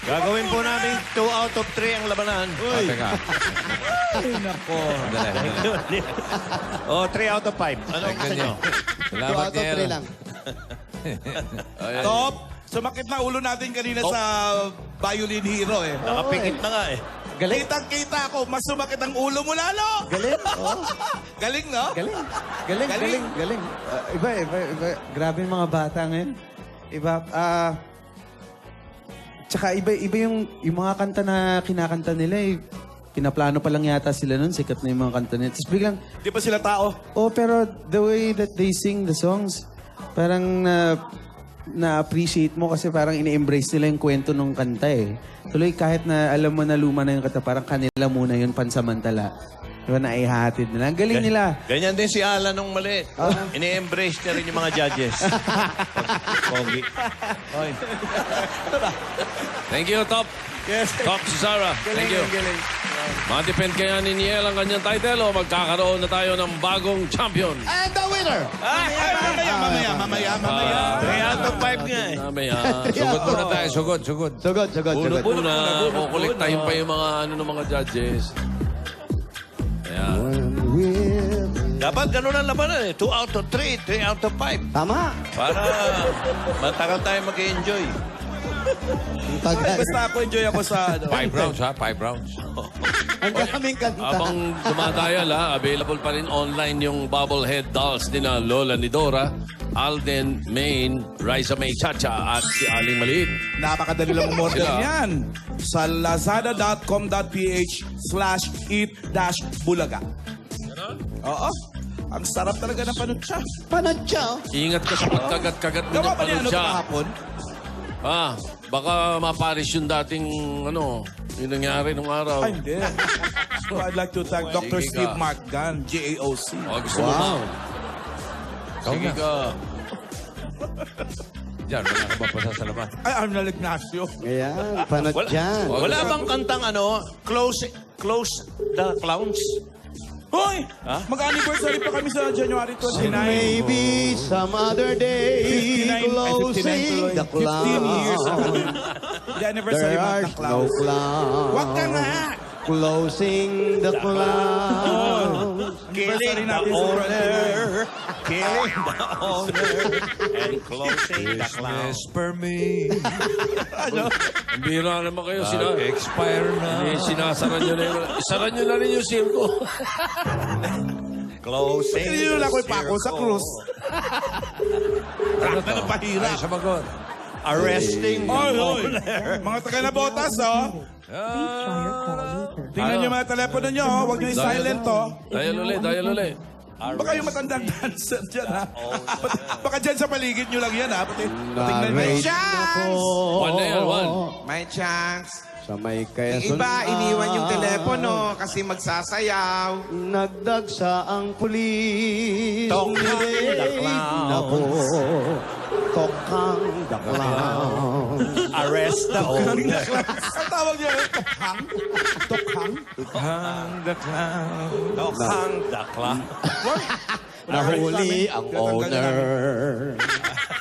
[SPEAKER 6] Gagawin po namin 2 out of 3 ang labanan.
[SPEAKER 3] Ah, teka.
[SPEAKER 2] Nako.
[SPEAKER 3] Dali.
[SPEAKER 6] O, 3 out of 5. Ano ang gusto nyo?
[SPEAKER 4] 2
[SPEAKER 3] Salamat,
[SPEAKER 4] out of 3
[SPEAKER 3] Niel.
[SPEAKER 4] lang.
[SPEAKER 3] Ayan.
[SPEAKER 2] Top, sumakit na ulo natin kanina sa Violin Hero eh.
[SPEAKER 6] Nakapikit na nga eh.
[SPEAKER 2] Kitang-kita ako, mas sumakit ang ulo mo lalo.
[SPEAKER 7] Galing, oh.
[SPEAKER 2] Galing, no?
[SPEAKER 7] Galing.
[SPEAKER 2] Galing.
[SPEAKER 7] Iba. Grabe yung mga bata ngayon. Iba, tsaka iba yung mga kanta na kinakanta nila eh. Pinaplano pa lang yata sila nun, sikat na yung mga kanta nila. Tapos biglang,
[SPEAKER 2] Di ba sila tao?
[SPEAKER 7] oh, pero the way that they sing the songs, parang na-appreciate mo kasi parang ini-embrace nila yung kwento ng kanta eh. Tuloy kahit na alam mo na luma na yung kanta, parang kanila muna yun pansamantala. Diba, naihatid nila. Ang galing nila.
[SPEAKER 6] Ganyan din si Alan nung maliit. Ini-embrace niya rin yung mga judges. Pogi.
[SPEAKER 1] Thank you, Top.
[SPEAKER 2] Yes.
[SPEAKER 1] Top si Sarah. Thank you. Matipend kaya ni Niel ang kanyang title o magkakaroon na tayo ng bagong champion.
[SPEAKER 4] And the winner!
[SPEAKER 2] Mamaya.
[SPEAKER 6] 3 out of 5 nga eh.
[SPEAKER 1] Mamaya.
[SPEAKER 3] Sugod muna tayo, sugod.
[SPEAKER 4] Sugod.
[SPEAKER 1] Una, kukolektahin pa yung mga ng mga judges. Ayan.
[SPEAKER 6] Dapat ganun ang labanan eh. 2 out of 3, 3 out of 5.
[SPEAKER 4] Tama.
[SPEAKER 6] Para matagal tayo mag-enjoy.
[SPEAKER 2] Basta ako, enjoy ako sa...
[SPEAKER 3] 5 rounds, ha? 5 rounds.
[SPEAKER 4] Ang daming kanta.
[SPEAKER 1] Habang dumadayal, available pa rin online yung bobblehead dolls ni na Lola ni Dora, Alden, Maine, Raisa May Chacha at si Aling Maliit.
[SPEAKER 2] Napakadali lang umorder
[SPEAKER 1] Sila.
[SPEAKER 2] niyan sa lazada.com.ph/eat-bulaga. Oo. Ang sarap talaga ng panutsya.
[SPEAKER 4] Panadya, oh.
[SPEAKER 1] Ingat ka sa pagkagat-kagat mo
[SPEAKER 2] Gawa
[SPEAKER 1] ng
[SPEAKER 2] pa niya ano
[SPEAKER 1] panutya.
[SPEAKER 2] kahapon?
[SPEAKER 1] Baka maparis yung dating, yung nangyari nung araw.
[SPEAKER 2] Ay, hindi. So I'd like to thank Dr.
[SPEAKER 1] Sige
[SPEAKER 2] Steve
[SPEAKER 1] ka.
[SPEAKER 2] Markgan, GAOC.
[SPEAKER 1] Gusto mo ba? Sige ka.
[SPEAKER 3] Diyan, wala ka ba pasasalamat?
[SPEAKER 2] Ay, Arnel Ignacio.
[SPEAKER 4] Ayan, panadya.
[SPEAKER 6] Wala bang kantang Close the Clowns?
[SPEAKER 2] Hoy! Mag-anniversary pa kami sa January 29.
[SPEAKER 4] Maybe some other day,
[SPEAKER 2] 59
[SPEAKER 4] closing the
[SPEAKER 2] 15 years.
[SPEAKER 4] cloud.
[SPEAKER 2] The anniversary
[SPEAKER 4] There
[SPEAKER 2] month
[SPEAKER 4] are
[SPEAKER 2] ng
[SPEAKER 4] no
[SPEAKER 2] clouds.
[SPEAKER 4] clouds.
[SPEAKER 2] Wag ka nga!
[SPEAKER 4] Closing the clouds.
[SPEAKER 2] Anniversary natin sa
[SPEAKER 6] Owner, killing the owner, and closing the clown.
[SPEAKER 3] Per me.
[SPEAKER 1] Ang bira naman kayo.
[SPEAKER 3] Expire na.
[SPEAKER 1] Sinasara nyo na yun. Isara nyo na rin yung circo.
[SPEAKER 6] Closing
[SPEAKER 2] Hindi nyo lang ko ipako sa krus. Rock na ng pahira.
[SPEAKER 3] Ay, sabagot.
[SPEAKER 6] Arresting the
[SPEAKER 2] Oy, oy.
[SPEAKER 6] owner.
[SPEAKER 2] Mga taga na botas, oh. Tingnan nyo mga telepono nyo, oh. Huwag nyo i-silent, oh.
[SPEAKER 1] Dial ulit.
[SPEAKER 2] Baka yung matandang dancer dyan, ha? Baka dyan sa paligid nyo lang yan, ha? Pati, tingnan nyo.
[SPEAKER 4] Narrate
[SPEAKER 5] Chance!
[SPEAKER 1] One na yan, one.
[SPEAKER 5] May chance.
[SPEAKER 4] Sa may
[SPEAKER 5] Yung iba, iniwan yung telepono kasi magsasayaw.
[SPEAKER 4] Nagdagsa ang pulis.
[SPEAKER 6] Tokang the clown.
[SPEAKER 4] Nako, tokang the clown.
[SPEAKER 6] Arrest the owner.
[SPEAKER 2] Ang tawag nyo, tokhang? Tokhang?
[SPEAKER 3] The clown.
[SPEAKER 6] Tokang the clown.
[SPEAKER 4] Nahuli ang owner.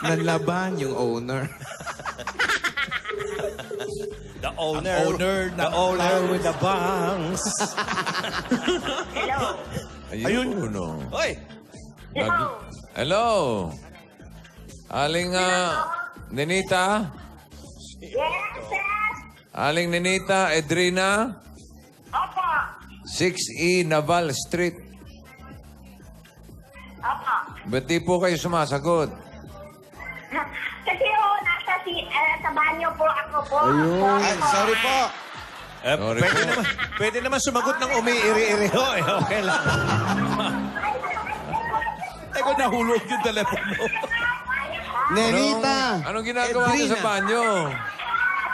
[SPEAKER 5] Nanlaban yung owner.
[SPEAKER 6] The owner.
[SPEAKER 2] Owner
[SPEAKER 6] The owner with the bangs.
[SPEAKER 3] Ayun. Uno.
[SPEAKER 6] Hoy!
[SPEAKER 3] Hello. Aling Nenita? Aling Nenita, Edrina?
[SPEAKER 10] Opo.
[SPEAKER 3] 6E Naval Street.
[SPEAKER 10] Opo.
[SPEAKER 3] Ba't di po kayo sumasagot?
[SPEAKER 10] Kasi sa banyo po ako po.
[SPEAKER 5] Ay, sorry po.
[SPEAKER 3] Sorry
[SPEAKER 6] Pwede naman sumagot ng umiiri-iri ho. Okay lang.
[SPEAKER 2] Ay, ko nahulog yung telepono.
[SPEAKER 4] Nenita.
[SPEAKER 3] Anong ginagawa niyo sa banyo?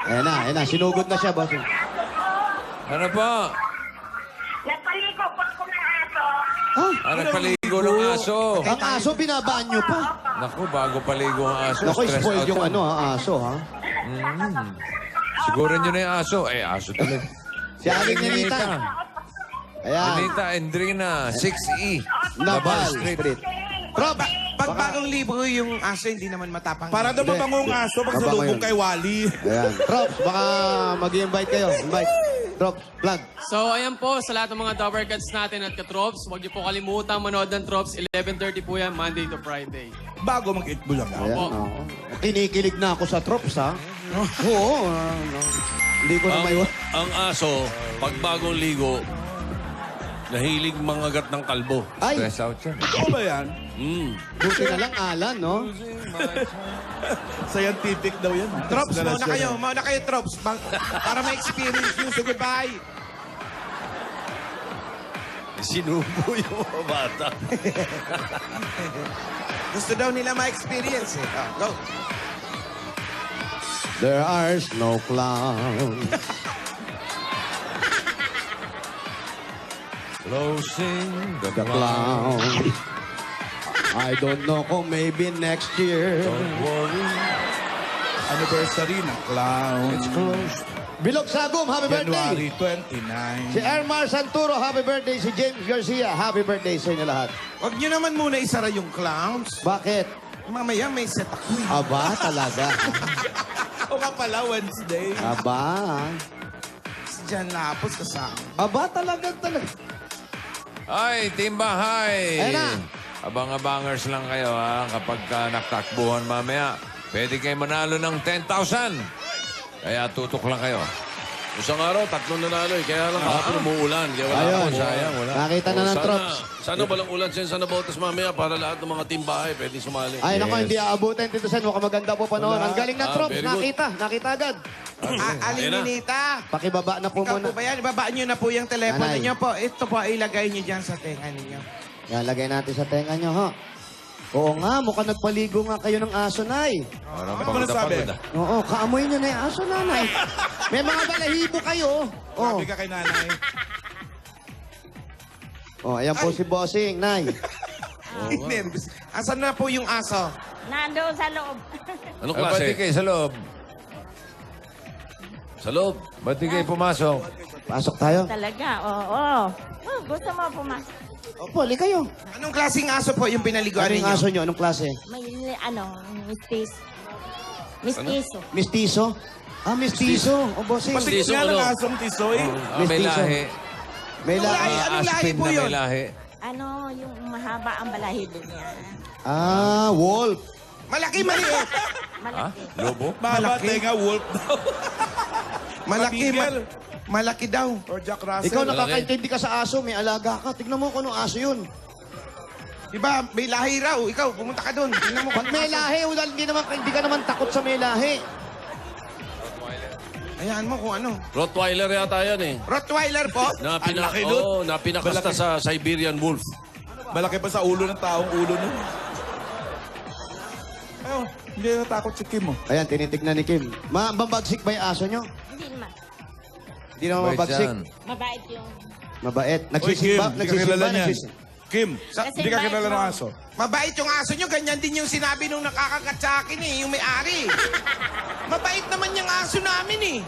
[SPEAKER 4] Ayan na. Sinugod na siya, boss.
[SPEAKER 3] Ano po?
[SPEAKER 10] Nagpaligo po ako ng aso.
[SPEAKER 3] Nagpaligo ng aso.
[SPEAKER 4] Ang aso, binabanyo pa.
[SPEAKER 3] Naku, bago paligo ang aso.
[SPEAKER 4] Naku,
[SPEAKER 3] stress
[SPEAKER 4] spoiled
[SPEAKER 3] out
[SPEAKER 4] yung
[SPEAKER 3] yan.
[SPEAKER 4] aso, ha?
[SPEAKER 3] Sigurin nyo na yung aso. Aso tuloy.
[SPEAKER 4] Si Aling Nenita. Ayan.
[SPEAKER 3] Nenita Endrina, 6E
[SPEAKER 4] Naval Street.
[SPEAKER 5] Bro, pag Pag bagong libo yung aso, hindi naman matapang.
[SPEAKER 2] Para daw mabangong aso pag
[SPEAKER 4] Mabango
[SPEAKER 2] salubong
[SPEAKER 4] yun.
[SPEAKER 2] kay Wally.
[SPEAKER 4] Ayan. Trops, baka mag-invite kayo. Invite. Trops, plug.
[SPEAKER 8] So, ayan po, sa lahat ng mga Dapper Cats natin at ka-Trops, huwag niyo po kalimutan manood ng Trops. 11:30 po yan, Monday to Friday.
[SPEAKER 2] Bago mag-itbulaga.
[SPEAKER 4] Ayan, oh. Kinikilig na ako sa Trops, ha? Oo. Hindi ko na may...
[SPEAKER 1] Ang aso, pag bagong ligo, nahilig mangagat ng kalbo.
[SPEAKER 4] Ay,
[SPEAKER 3] Stress out siya.
[SPEAKER 2] Totoo ba yan?
[SPEAKER 4] buti na lang Alan, no?
[SPEAKER 2] Scientific daw yan.
[SPEAKER 5] Trops,
[SPEAKER 2] Test na
[SPEAKER 5] mauna
[SPEAKER 2] siya.
[SPEAKER 5] kayo. Mauna kayo, Trops. Para ma-experience nyo. Sige, bye.
[SPEAKER 1] Sinubo yung mga bata.
[SPEAKER 5] Gusto daw nila ma-experience eh. Oh, go.
[SPEAKER 4] There are no clowns.
[SPEAKER 3] Closing the
[SPEAKER 4] The clown. I don't know kung maybe next year.
[SPEAKER 2] Anniversary na clown.
[SPEAKER 3] It's closed.
[SPEAKER 4] Bilog Sagum, happy
[SPEAKER 2] January
[SPEAKER 4] birthday!
[SPEAKER 2] 29.
[SPEAKER 4] Si Ermar Santuro, happy birthday. Si James Garcia, happy birthday sa inyo lahat.
[SPEAKER 5] Huwag nyo naman muna isara yung clowns.
[SPEAKER 4] Bakit?
[SPEAKER 5] Mamaya may set ako eh.
[SPEAKER 4] Aba, talaga.
[SPEAKER 2] O nga pala, Wednesday.
[SPEAKER 4] Aba.
[SPEAKER 5] Si Jan Lapos kasama.
[SPEAKER 4] Aba, talaga.
[SPEAKER 3] Ay, Team Bahay!
[SPEAKER 4] Ayan na.
[SPEAKER 3] Abang-abangers lang kayo, ha? Kapag naktakbuhan mamaya, pwede kayo manalo ng 10,000. Kaya tutok lang kayo.
[SPEAKER 1] Isang araw, 3 nanalo eh. Kaya lang kahapon umuulan. Kaya wala
[SPEAKER 4] Ayun.
[SPEAKER 1] ako, sayang. Wala.
[SPEAKER 4] Nakita na ng Trops.
[SPEAKER 1] Sana walang ulan sa San Botas mamaya para lahat ng mga team bahay pwede sumali.
[SPEAKER 4] Ay, nako, hindi aabutin, Tito Sen. Mukhang maganda po panahon. Ang galing na Trops.
[SPEAKER 1] very good.
[SPEAKER 4] Nakita agad.
[SPEAKER 5] Aling Ninita.
[SPEAKER 4] Pakibaba na po
[SPEAKER 5] Ikaw
[SPEAKER 4] muna.
[SPEAKER 5] po ba yan? Ibabaan nyo na po yung telepono
[SPEAKER 4] Nanay.
[SPEAKER 5] nyo po. Ito po, ilagay nyo dyan sa tenga ninyo.
[SPEAKER 4] Yan, lagay natin sa tenga nyo, ha? Oo nga, mukhang nagpaligo nga kayo ng aso, Nay.
[SPEAKER 3] Parang
[SPEAKER 2] Ano nasabi?
[SPEAKER 3] pagod.
[SPEAKER 4] Oo, kaamoy nyo na yung aso, Nanay. May mga balahibo kayo. Oh.
[SPEAKER 2] Sabi ka kay nanay.
[SPEAKER 4] Oh, ayan po si Bossing, Nay.
[SPEAKER 5] Nervous. Asan na po yung aso?
[SPEAKER 12] Nando sa loob.
[SPEAKER 1] Anong
[SPEAKER 3] Ba't
[SPEAKER 1] klase?
[SPEAKER 3] di kayo sa loob?
[SPEAKER 1] Sa loob.
[SPEAKER 3] Ba't di kayo pumasok?
[SPEAKER 4] Pasok tayo.
[SPEAKER 12] Talaga, oo. Gusto mo pumasok?
[SPEAKER 4] Opo, li kayo.
[SPEAKER 5] Anong klaseng aso po yung pinaliguan
[SPEAKER 4] Ano yung
[SPEAKER 5] ninyo?
[SPEAKER 4] aso nyo? Anong klase?
[SPEAKER 12] May, mistiso. Mistiso.
[SPEAKER 4] Mistiso? Ah, mistiso. O, Bossing.
[SPEAKER 2] Patik
[SPEAKER 1] Tiso,
[SPEAKER 2] nga ng
[SPEAKER 1] ano?
[SPEAKER 2] asong tisoy.
[SPEAKER 3] May
[SPEAKER 4] Mestizo.
[SPEAKER 3] lahi.
[SPEAKER 4] May
[SPEAKER 5] Anong lahi? Anong lahi
[SPEAKER 3] Aspin
[SPEAKER 5] po
[SPEAKER 3] na
[SPEAKER 5] yun?
[SPEAKER 3] may lahi.
[SPEAKER 12] Ano, yung mahaba ang balahibo niya.
[SPEAKER 4] Ah, wolf.
[SPEAKER 5] Malaki, maliit.
[SPEAKER 12] Malaki.
[SPEAKER 3] Lobo?
[SPEAKER 2] Mahaba tenga, wolf daw.
[SPEAKER 5] Malaki,
[SPEAKER 2] Mabigel.
[SPEAKER 5] malaki daw.
[SPEAKER 2] Or Jack Russell.
[SPEAKER 4] Ikaw nakakaintindi ka sa aso, may alaga ka. Tignan mo kung anong aso yun.
[SPEAKER 5] Diba, may lahi raw. Ikaw, pumunta ka doon. Tingnan mo
[SPEAKER 4] Pag may lahi, hindi ka naman takot sa may lahi.
[SPEAKER 5] Hayaan mo kung ano.
[SPEAKER 1] Rottweiler yata yan eh.
[SPEAKER 5] Rottweiler po?
[SPEAKER 1] Na,
[SPEAKER 2] Ang laki nun.
[SPEAKER 1] Oo, na pinakasta
[SPEAKER 2] Malaki.
[SPEAKER 1] sa Siberian Wolf.
[SPEAKER 2] Malaki pa sa ulo ng taong ulo nun. Ayun, hindi natakot si Kim, oh.
[SPEAKER 4] Ayan, tinitignan ni Kim. Mababagsik ba yung aso nyo?
[SPEAKER 12] Hindi naman.
[SPEAKER 4] Hindi naman
[SPEAKER 3] Bait
[SPEAKER 4] mabagsik.
[SPEAKER 3] yan.
[SPEAKER 12] Mabait yung...
[SPEAKER 4] Mabait.
[SPEAKER 2] Oy, Kim,
[SPEAKER 4] Nagsisimba?
[SPEAKER 2] hindi ka kilala niyan.
[SPEAKER 4] Nagsisimba?
[SPEAKER 2] Kim,
[SPEAKER 12] Kasi
[SPEAKER 2] hindi ka
[SPEAKER 12] bait
[SPEAKER 2] kilala ng
[SPEAKER 12] mo.
[SPEAKER 2] aso.
[SPEAKER 5] Mabait yung aso nyo. Ganyan din yung sinabi nung nakakagat sa akin eh, yung may-ari. Mabait naman yung aso namin eh.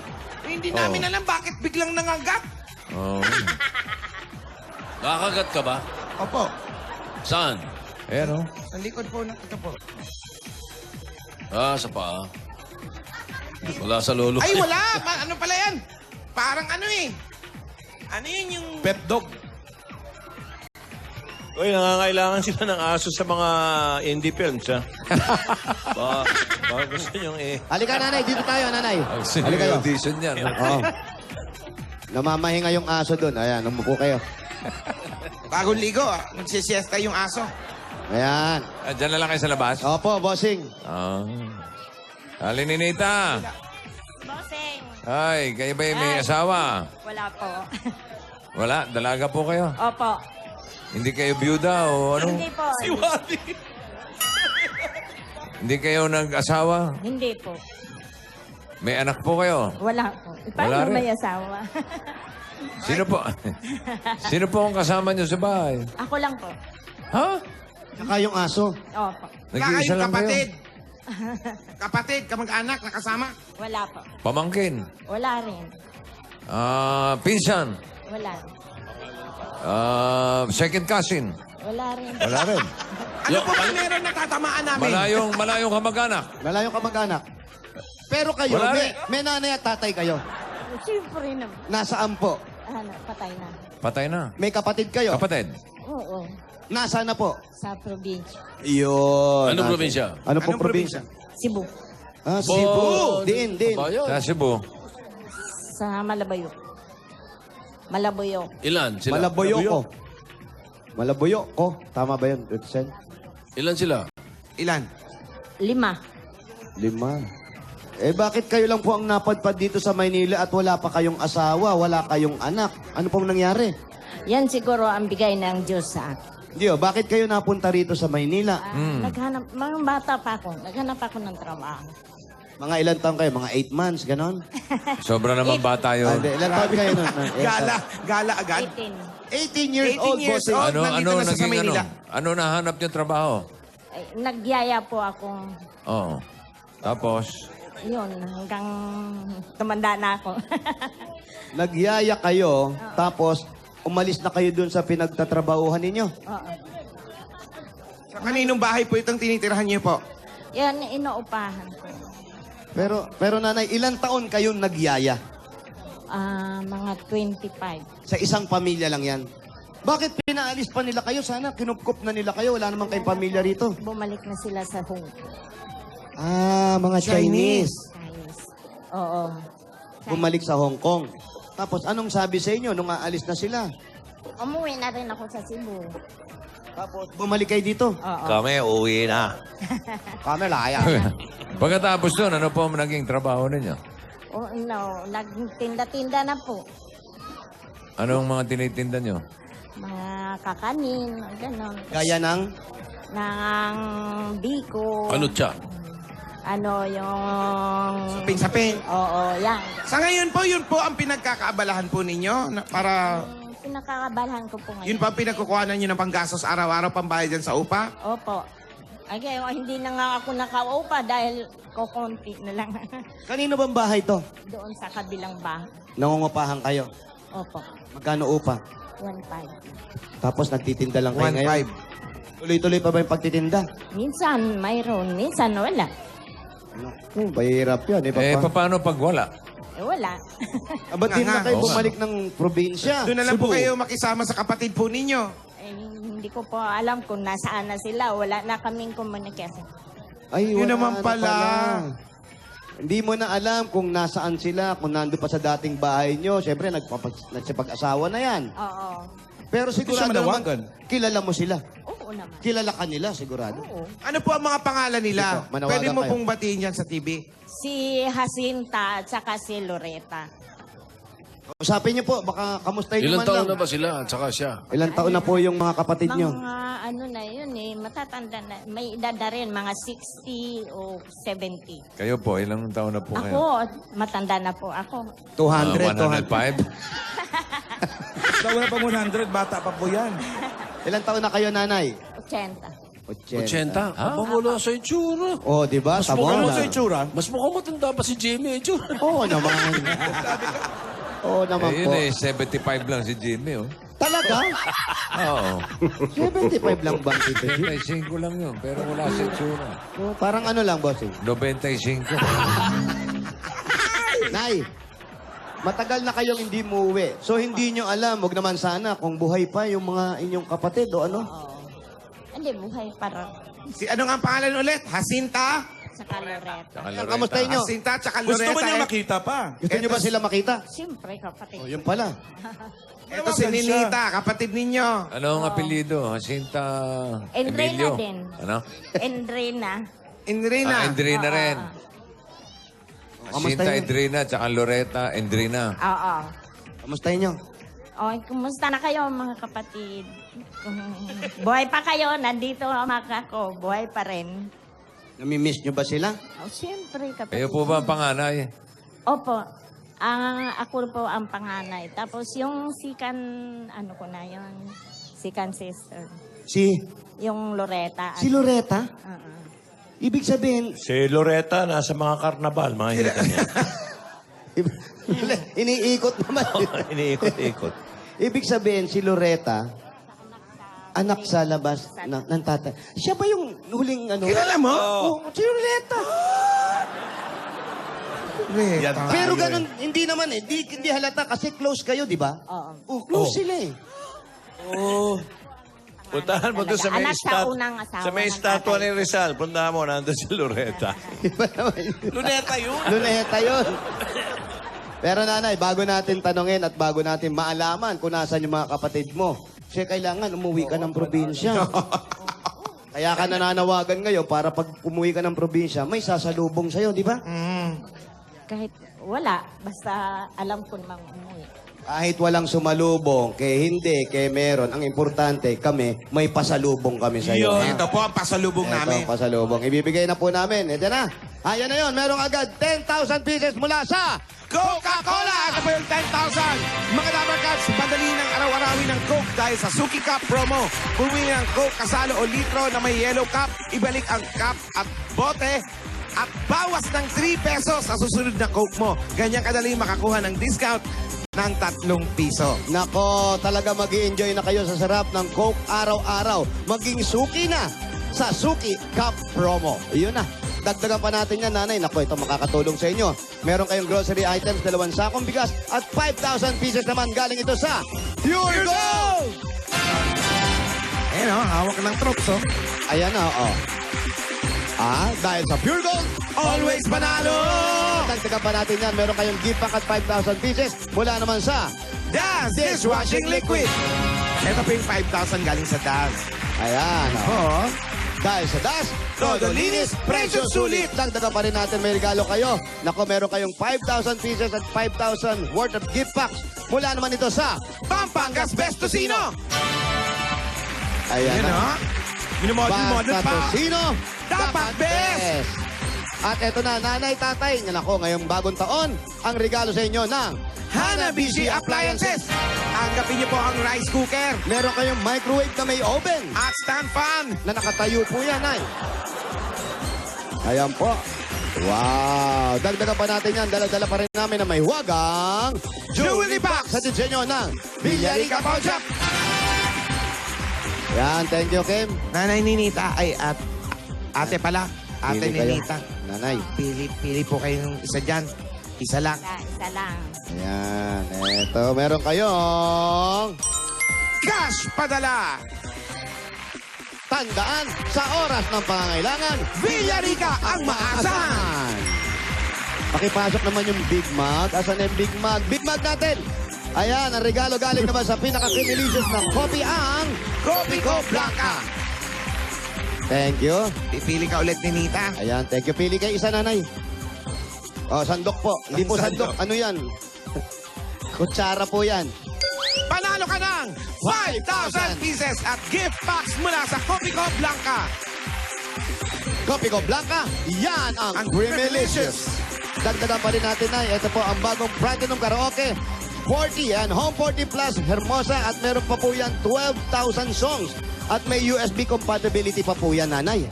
[SPEAKER 5] Hindi namin alam bakit biglang nangagat.
[SPEAKER 3] Oh.
[SPEAKER 1] Nakakagat ka ba?
[SPEAKER 5] Opo.
[SPEAKER 1] Saan?
[SPEAKER 3] Ayan, oh.
[SPEAKER 5] Sa likod po na ito po.
[SPEAKER 1] Sa paa. Wala sa lolo.
[SPEAKER 5] Ay, wala! Ano pala yan? Parang ano eh. Ano yun yung...
[SPEAKER 2] Pet dog.
[SPEAKER 6] Uy, nangangailangan sila ng aso sa mga indie films, ha? Baka gusto nyo
[SPEAKER 4] Halika, nanay. Dito tayo, nanay. Halika kayo.
[SPEAKER 3] Audition yan.
[SPEAKER 4] Oo. Namamahinga yung aso doon. Ayan, umupo kayo.
[SPEAKER 5] Bagong ligo ah. Nagsisiesta yung aso.
[SPEAKER 4] Ayan.
[SPEAKER 3] Diyan na lang kayo sa labas?
[SPEAKER 4] Opo, bossing.
[SPEAKER 3] Ninita.
[SPEAKER 12] Bossing.
[SPEAKER 3] Ay, kayo ba may asawa?
[SPEAKER 12] Wala po.
[SPEAKER 3] Wala, dalaga po kayo.
[SPEAKER 12] Opo.
[SPEAKER 3] Hindi kayo byuda o ano?
[SPEAKER 12] Hindi po.
[SPEAKER 3] Hindi kayo nag-asawa?
[SPEAKER 12] Hindi po.
[SPEAKER 3] May anak po kayo?
[SPEAKER 12] Wala po.
[SPEAKER 3] Wala
[SPEAKER 12] Paano
[SPEAKER 3] rin.
[SPEAKER 12] may asawa?
[SPEAKER 3] Sino po? Sino po ang kasama niyo sa bahay?
[SPEAKER 12] Ako lang po.
[SPEAKER 3] Ha?
[SPEAKER 4] Saka yung aso.
[SPEAKER 12] Opo.
[SPEAKER 5] Wala
[SPEAKER 3] Nag-iisa
[SPEAKER 5] kayong
[SPEAKER 3] lang
[SPEAKER 5] kapatid.
[SPEAKER 3] kayo?
[SPEAKER 5] Kapatid, kamag-anak, nakasama.
[SPEAKER 12] Wala po.
[SPEAKER 3] Pamangkin?
[SPEAKER 12] Wala rin.
[SPEAKER 3] Pinsan?
[SPEAKER 12] Wala rin.
[SPEAKER 3] Second cousin?
[SPEAKER 12] Wala rin.
[SPEAKER 3] Wala rin.
[SPEAKER 5] Ano po ba meron na tatamaan namin?
[SPEAKER 3] Malayong kamag-anak.
[SPEAKER 4] Malayong kamag-anak. Pero kayo,
[SPEAKER 3] Wala
[SPEAKER 4] may nanay at tatay kayo.
[SPEAKER 12] Siyempre naman.
[SPEAKER 4] Nasaan po?
[SPEAKER 12] Patay na.
[SPEAKER 3] Patay na.
[SPEAKER 4] May kapatid kayo?
[SPEAKER 3] Kapatid.
[SPEAKER 12] Oo.
[SPEAKER 4] Nasaan na po?
[SPEAKER 12] Sa probinsya.
[SPEAKER 4] Yun.
[SPEAKER 1] Anong probinsya?
[SPEAKER 4] Ano pong probinsya?
[SPEAKER 12] Cebu.
[SPEAKER 4] Ah, Cebu. Din.
[SPEAKER 3] Sa Cebu.
[SPEAKER 12] Sa Malabayo. Malabayo.
[SPEAKER 1] Ilan sila?
[SPEAKER 4] Malaboyoko. Malaboyoko. Tama ba yun, Sen?
[SPEAKER 1] Ilan sila?
[SPEAKER 5] Ilan?
[SPEAKER 12] 5.
[SPEAKER 4] 5. Bakit kayo lang po ang napadpad dito sa Maynila at wala pa kayong asawa, wala kayong anak? Ano pong nangyari?
[SPEAKER 12] Yan siguro ang bigay ng Diyos sa akin.
[SPEAKER 4] Dio, bakit kayo napunta rito sa Maynila?
[SPEAKER 12] Naghanap, mga bata pa ako. Naghanap ako ng trabaho.
[SPEAKER 4] Mga ilan taon kayo? Mga 8 months, ganon?
[SPEAKER 3] Sobra naman bata yun.
[SPEAKER 4] Ilan taon kayo nun?
[SPEAKER 5] Gala agad.
[SPEAKER 4] 18 years
[SPEAKER 5] 18
[SPEAKER 4] old,
[SPEAKER 5] years
[SPEAKER 4] bossing.
[SPEAKER 5] old. nandito na siya sa Maynila.
[SPEAKER 3] Ano nahanap yung trabaho?
[SPEAKER 12] Nagyaya po akong,
[SPEAKER 3] Oo. Tapos,
[SPEAKER 12] yun, hanggang tumanda na ako.
[SPEAKER 4] Nagyaya kayo, tapos umalis na kayo dun sa pinagtatrabahuhan ninyo.
[SPEAKER 12] Oo.
[SPEAKER 5] Sa kaninong bahay po itong tinitirahan niyo po?
[SPEAKER 12] Yan, inuupahan ko.
[SPEAKER 4] Pero nanay, ilang taon kayong nagyaya?
[SPEAKER 12] Mga 25.
[SPEAKER 4] Sa isang pamilya lang yan. Bakit pinaalis pa nila kayo? Sana kinupkup na nila kayo. Wala namang kayong pamilya rito.
[SPEAKER 12] Bumalik na sila sa Hong Kong.
[SPEAKER 4] Mga Chinese.
[SPEAKER 12] Ayos. Oo.
[SPEAKER 4] Bumalik sa Hong Kong. Tapos anong sabi sa inyo nung aalis na sila?
[SPEAKER 12] Umuwi na rin ako sa Cebu.
[SPEAKER 4] Tapos bumalik kayo dito.
[SPEAKER 12] Oo.
[SPEAKER 6] Kami, uwi na.
[SPEAKER 4] Kami laya.
[SPEAKER 3] pagkatapos doon, ano po ang naging trabaho ninyo?
[SPEAKER 12] Oh, no, nagtinda-tinda na po.
[SPEAKER 3] Anong mga tinitinda nyo?
[SPEAKER 12] Mga kakanin, gano'n.
[SPEAKER 4] Gaya ng?
[SPEAKER 12] Nang biko.
[SPEAKER 1] Ano siya?
[SPEAKER 12] Ano yung...
[SPEAKER 5] Sapin-sapin.
[SPEAKER 12] Oo, yan.
[SPEAKER 5] Sa ngayon po, yun po ang pinagkakaabalahan po ninyo para
[SPEAKER 12] Pinakakabalhan ko po ngayon.
[SPEAKER 5] yun po ang pinagkukuhanan nyo ng panggastos araw-araw pambayad dyan sa upa.
[SPEAKER 12] Opo. Ay, kaya hindi na nga ako nakaupa dahil kukunti na lang.
[SPEAKER 4] Kanino bang bahay to?
[SPEAKER 12] Doon sa kabilang bahay.
[SPEAKER 4] Nangungupahan kayo.
[SPEAKER 12] Opo.
[SPEAKER 4] Magkano upa?
[SPEAKER 12] 1.5.
[SPEAKER 4] Tapos nagtitinda lang kayo
[SPEAKER 5] 1.5.
[SPEAKER 4] ngayon. Tuloy-tuloy pa ba yung pagtitinda?
[SPEAKER 12] Minsan mayroon, minsan wala.
[SPEAKER 4] Naku, mahirap yan.
[SPEAKER 3] Paano pag wala?
[SPEAKER 12] Wala.
[SPEAKER 4] Ba't din na kayo
[SPEAKER 3] Oo nga.
[SPEAKER 4] bumalik ng probinsya?
[SPEAKER 5] Doon na lang po
[SPEAKER 4] Cebu.
[SPEAKER 5] kayo makisama sa kapatid po ninyo.
[SPEAKER 12] Hindi ko po alam kung nasaan na sila. Wala na kaming komunikasyon.
[SPEAKER 4] Ay,
[SPEAKER 5] Yun
[SPEAKER 4] wala
[SPEAKER 5] naman
[SPEAKER 4] na
[SPEAKER 5] pala.
[SPEAKER 4] Hindi mo na alam kung nasaan sila, kung nando pa sa dating bahay nyo. Siyempre, nagsipag-asawa na yan.
[SPEAKER 12] Oo.
[SPEAKER 4] Pero sigurado
[SPEAKER 2] Hindi siya
[SPEAKER 4] naman,
[SPEAKER 2] manawagan.
[SPEAKER 4] kilala mo sila.
[SPEAKER 12] Oo naman.
[SPEAKER 4] Kilala ka nila, sigurado.
[SPEAKER 12] Oo.
[SPEAKER 5] Ano po ang mga pangalan nila?
[SPEAKER 4] Ito, manawagan
[SPEAKER 5] Pwede mo
[SPEAKER 4] kayo.
[SPEAKER 5] pong batiin yan sa TV.
[SPEAKER 12] Si Jacinta at saka si Loretta.
[SPEAKER 4] Usapin niyo po, baka kamustahin
[SPEAKER 1] Ilang
[SPEAKER 4] naman
[SPEAKER 1] taon
[SPEAKER 4] lang.
[SPEAKER 1] na ba sila at saka siya?
[SPEAKER 4] Ilang taon na po yung mga kapatid nyo?
[SPEAKER 12] Mga ano na yun matatanda na. May edad na rin, mga 60 o 70.
[SPEAKER 3] Kayo po, ilang taon na po
[SPEAKER 12] Ako,
[SPEAKER 3] kayo?
[SPEAKER 12] matanda na po ako.
[SPEAKER 4] 200,
[SPEAKER 3] 105?
[SPEAKER 2] Daw na pang 100, bata pa po yan.
[SPEAKER 4] Ilang taon na kayo, nanay?
[SPEAKER 12] 80.
[SPEAKER 2] 80.
[SPEAKER 1] Abang wala sa itsura.
[SPEAKER 4] Oh, di ba?
[SPEAKER 2] Mas mukhang mo
[SPEAKER 4] Tama
[SPEAKER 2] sa
[SPEAKER 4] na.
[SPEAKER 2] itsura.
[SPEAKER 1] Mas mukhang matanda pa si Jimmy itsura.
[SPEAKER 4] Oo naman. Oo naman po.
[SPEAKER 3] Yun 75 lang si Jimmy, oh.
[SPEAKER 4] Talaga?
[SPEAKER 3] Oo.
[SPEAKER 4] 75 lang ba si Jimmy?
[SPEAKER 3] 75 lang yun, pero wala sa itsura.
[SPEAKER 4] Oh, parang ano lang, bossing.
[SPEAKER 3] 95.
[SPEAKER 4] Nay, matagal na kayong hindi muuwi. So, hindi nyo alam, wag naman sana, kung buhay pa yung mga inyong kapatid o ano.
[SPEAKER 12] Oo. Hindi, buhay para
[SPEAKER 5] Si ano nga ang pangalan ulit? Jacinta?
[SPEAKER 12] sa Loretta.
[SPEAKER 4] Kamustahin nyo?
[SPEAKER 5] Jacinta tsaka Loretta.
[SPEAKER 2] Gusto ko niya
[SPEAKER 5] Eh,
[SPEAKER 2] makita pa.
[SPEAKER 4] Gusto nyo ba sila makita?
[SPEAKER 12] Siyempre, kapatid.
[SPEAKER 4] Oh, yun pala.
[SPEAKER 5] Ito si Ninita, kapatid ninyo.
[SPEAKER 3] Ano ang apelido? Jacinta
[SPEAKER 12] Endrina
[SPEAKER 3] Emilio?
[SPEAKER 12] din.
[SPEAKER 3] Ano?
[SPEAKER 12] Endrina.
[SPEAKER 5] Indrina.
[SPEAKER 3] Endrina rin.
[SPEAKER 4] Kamusta
[SPEAKER 3] Jacinta
[SPEAKER 4] yun?
[SPEAKER 3] Endrina, tsaka Loretta Endrina.
[SPEAKER 12] Oo.
[SPEAKER 4] Kamustahin nyo?
[SPEAKER 12] O, kumusta na kayo mga kapatid? Buhay pa kayo, nandito ang mga ko. Buhay pa rin.
[SPEAKER 4] Namimiss nyo ba sila?
[SPEAKER 12] O, siyempre kapatid.
[SPEAKER 3] Kayo po ba ang panganay?
[SPEAKER 12] Opo. Ako po ang panganay. Tapos yung sikan, ano ko na yun? Sikan sister.
[SPEAKER 4] Si
[SPEAKER 12] Yung Loretta.
[SPEAKER 4] Loretta?
[SPEAKER 12] Oo.
[SPEAKER 4] Ibig sabihin,
[SPEAKER 6] Si Loretta, nasa mga karnabal, mga hinikan niya.
[SPEAKER 4] iniikot naman.
[SPEAKER 6] Iniikot-ikot.
[SPEAKER 4] Ibig sabihin, si Loretta, anak sa labas ng tatay. Siya ba yung huling ano?
[SPEAKER 5] Kilala mo?
[SPEAKER 4] Oh, si Ruleta.
[SPEAKER 2] Yan tayo
[SPEAKER 4] Pero
[SPEAKER 2] eh.
[SPEAKER 4] ganun, hindi naman eh. Hindi halata kasi close kayo, di ba? Oo. Oh, close sila eh.
[SPEAKER 6] Puntahan mo doon sa may,
[SPEAKER 10] Anak sa unang asawa
[SPEAKER 6] sa may
[SPEAKER 10] ng
[SPEAKER 6] statwa
[SPEAKER 10] tatay.
[SPEAKER 6] ni Rizal. Puntahan mo, nandun si Loretta.
[SPEAKER 5] Luneta yun.
[SPEAKER 4] Luneta yun. Pero nanay, bago natin tanungin at bago natin maalaman kung nasan yung mga kapatid mo, kasi kailangan umuwi ka ng probinsya. Kaya ka nananawagan ngayon para pag umuwi ka ng probinsya, may sasalubong sa'yo, di ba?
[SPEAKER 10] Kahit wala, basta alam ko namang umuwi.
[SPEAKER 4] Kahit walang sumalubong, kaya hindi, kaya meron. Ang importante, kami, may pasalubong kami sa'yo. ha?
[SPEAKER 5] Ito po ang pasalubong
[SPEAKER 4] Ito
[SPEAKER 5] namin.
[SPEAKER 4] ang pasalubong. Ibibigay na po namin. Ito na. Ayan na yun. Merong agad 10,000 pieces mula sa
[SPEAKER 5] Coca-Cola! Ito po yung 10,000. Mga Dabber Cats, padali ng araw-arawin ng Coke dahil sa Suki Cup promo. Bumili ng Coke kasalo o litro na may yellow cup, ibalik ang cup at bote at bawas ng 3 pesos sa susunod na Coke mo. Ganyan kadali makakuha ng discount ng 3 piso.
[SPEAKER 4] Nako, talaga mag-i-enjoy na kayo sa sarap ng Coke araw-araw. Maging suki na sa Suki Cup promo. Iyon na. Dagdagan pa natin yan, nanay. Nako, ito makakatulong sa inyo. Meron kayong grocery items, 2 sakong bigas at 5,000 pieces naman galing ito sa Pure Gold!
[SPEAKER 5] Ayan o, hawak ng troops o.
[SPEAKER 4] Ayan na, oo. Dahil sa Pure Gold,
[SPEAKER 5] Always panalo!
[SPEAKER 4] dagdagan pa natin yan. Meron kayong gift pack at 5,000 pieces mula naman sa
[SPEAKER 5] Das Dishwashing Liquid. Ito po yung 5,000 galing sa Das.
[SPEAKER 4] Ayan, oo.
[SPEAKER 5] Oo.
[SPEAKER 4] Dahil sa Das,
[SPEAKER 5] Todo linis, presyo sulit.
[SPEAKER 4] Dagdagan pa rin natin, may regalo kayo. Nako, meron kayong 5,000 pieces at 5,000 worth of gift packs. Mula naman ito sa...
[SPEAKER 5] Pampangas Best Tocino.
[SPEAKER 4] Ayan
[SPEAKER 5] Ayan o.
[SPEAKER 4] na.
[SPEAKER 5] Minumodel-model
[SPEAKER 4] Basta
[SPEAKER 5] pa.
[SPEAKER 4] Tocino,
[SPEAKER 5] Dapat best.
[SPEAKER 4] At eto na, nanay, tatay. Nako, ngayong bagong taon, ang regalo sa inyo ng...
[SPEAKER 5] Hanabishi Appliances. Tanggapin niyo po ang rice cooker
[SPEAKER 4] Meron kayong microwave na may oven
[SPEAKER 5] at stand fan.
[SPEAKER 4] na nakatayo po yan, ay. Ayan po. Wow! Dagdagan pa natin yan. Dala-dala pa rin namin na may huwagang
[SPEAKER 5] Jewelry box.
[SPEAKER 4] sa disenyo ng
[SPEAKER 5] Villarica Pawn Shop.
[SPEAKER 4] Yan, thank you, Kim.
[SPEAKER 5] Nanay Ninita, ay ate pala. Ate
[SPEAKER 4] Pili kayo.
[SPEAKER 5] Ninita.
[SPEAKER 4] Nanay.
[SPEAKER 5] Pili po kayo ng isa dyan. Isa lang.
[SPEAKER 10] Isa lang.
[SPEAKER 4] Ayan, eto. Meron kayong
[SPEAKER 5] Cash padala.
[SPEAKER 4] tandaan sa oras ng pangangailangan.
[SPEAKER 5] Villarica ang maasahan.
[SPEAKER 4] Pakipasok naman yung Big Mac. Asan na yung Big Mac? Big Mac natin! Ayan, ang regalo galing naman sa pinaka-kinilicious na kopi ang
[SPEAKER 5] Kopi Ko Blanca.
[SPEAKER 4] Thank you.
[SPEAKER 5] Pipili ka ulit ni Nita.
[SPEAKER 4] Ayan, thank you. Pili kayo isa, nanay. Oh, sandok po. Hindi po sandok. Ano yan? Kutsara po yan.
[SPEAKER 5] Panalo ka ng 5,000 pieces at gift packs mula sa Kopi Ko Blanca.
[SPEAKER 4] Kopi Ko Blanca, yan ang
[SPEAKER 5] Ang
[SPEAKER 4] Creamylicious. Dagdagan pa rin natin, nay. Ito po ang bagong Platinum Karaoke 40 and Home 40 Plus Hermosa at meron pa po yan 12,000 songs. At may USB compatibility pa po yan, nanay.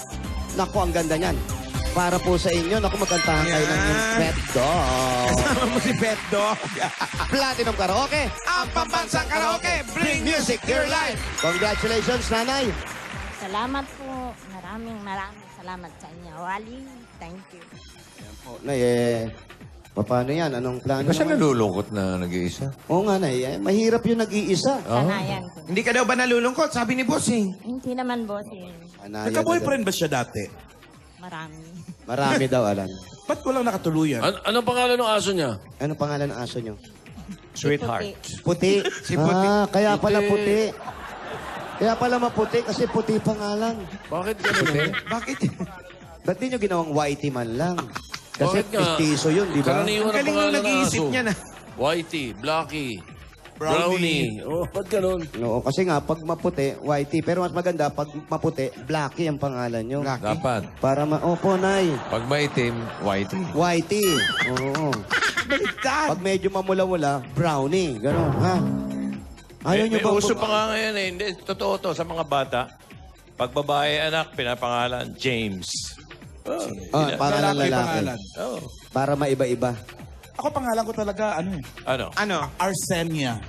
[SPEAKER 4] Naku, ang ganda niyan. Para po sa inyo, naku, magkantahan kayo ng yung
[SPEAKER 5] Yan.
[SPEAKER 4] Pet Dog.
[SPEAKER 5] Kasama mo si Pet Dog.
[SPEAKER 4] Platinum Karaoke.
[SPEAKER 5] Ang pambansang karaoke, bring music to your life.
[SPEAKER 4] Congratulations, nanay.
[SPEAKER 10] Salamat po. Maraming salamat sa inyo. Wally, thank you.
[SPEAKER 4] Nay, paano yan? Anong plano?
[SPEAKER 3] Ba siya
[SPEAKER 4] naman?
[SPEAKER 3] nalulungkot na nag-iisa?
[SPEAKER 4] Oo nga, nay. Mahirap yung nag-iisa.
[SPEAKER 10] Sanayan ko.
[SPEAKER 5] Hindi ka daw ba nalulungkot? Sabi ni Boss eh.
[SPEAKER 10] Hindi naman, boss.
[SPEAKER 4] Anayan
[SPEAKER 2] Nagka-boyfriend ba siya dati?
[SPEAKER 10] Marami.
[SPEAKER 4] na- Marami daw, Alan.
[SPEAKER 2] Ba't walang nakatuluyan?
[SPEAKER 1] Anong pangalan ng aso niya?
[SPEAKER 4] Ano pangalan ng aso nyo?
[SPEAKER 6] Sweetheart.
[SPEAKER 4] Puti.
[SPEAKER 5] Si Puti.
[SPEAKER 4] Kaya pala puti. Kaya pala maputi kasi puti pangalan.
[SPEAKER 1] Bakit ganun?
[SPEAKER 5] Bakit?
[SPEAKER 4] Ba't di nyo ginawang whitey man lang? Kasi
[SPEAKER 1] Bakit nga?
[SPEAKER 4] pistiso yun, di ba?
[SPEAKER 1] Karaniwan
[SPEAKER 5] Ang
[SPEAKER 1] ang
[SPEAKER 5] galing nung
[SPEAKER 1] pangalan ng
[SPEAKER 5] nag-iisip
[SPEAKER 1] aso.
[SPEAKER 5] niya na.
[SPEAKER 1] Whitey, Blackie,
[SPEAKER 2] Brownie.
[SPEAKER 1] Brownie. Oh, ba't ganun?
[SPEAKER 4] Oo, kasi nga, pag maputi, whitey. Pero mas maganda, pag maputi, blackie ang pangalan nyo.
[SPEAKER 3] Dapat.
[SPEAKER 4] Para Opo, nay.
[SPEAKER 3] Pag maitim, whitey.
[SPEAKER 4] Whitey. Oo.
[SPEAKER 5] Baliktad.
[SPEAKER 4] Pag medyo mamula-mula, brownie. Ganon, ha? Ayaw nyo
[SPEAKER 6] May
[SPEAKER 4] ba?
[SPEAKER 6] uso pa nga ngayon eh. Hindi, totoo to sa mga bata. Pag babae anak, pinapangalan James.
[SPEAKER 4] Para lang
[SPEAKER 2] Lalaki
[SPEAKER 4] lalaki.
[SPEAKER 2] pangalan.
[SPEAKER 6] Oh.
[SPEAKER 4] Para maiba-iba.
[SPEAKER 2] Ako pangalan ko talaga,
[SPEAKER 6] Ano?
[SPEAKER 5] Ano?
[SPEAKER 2] Arsenia.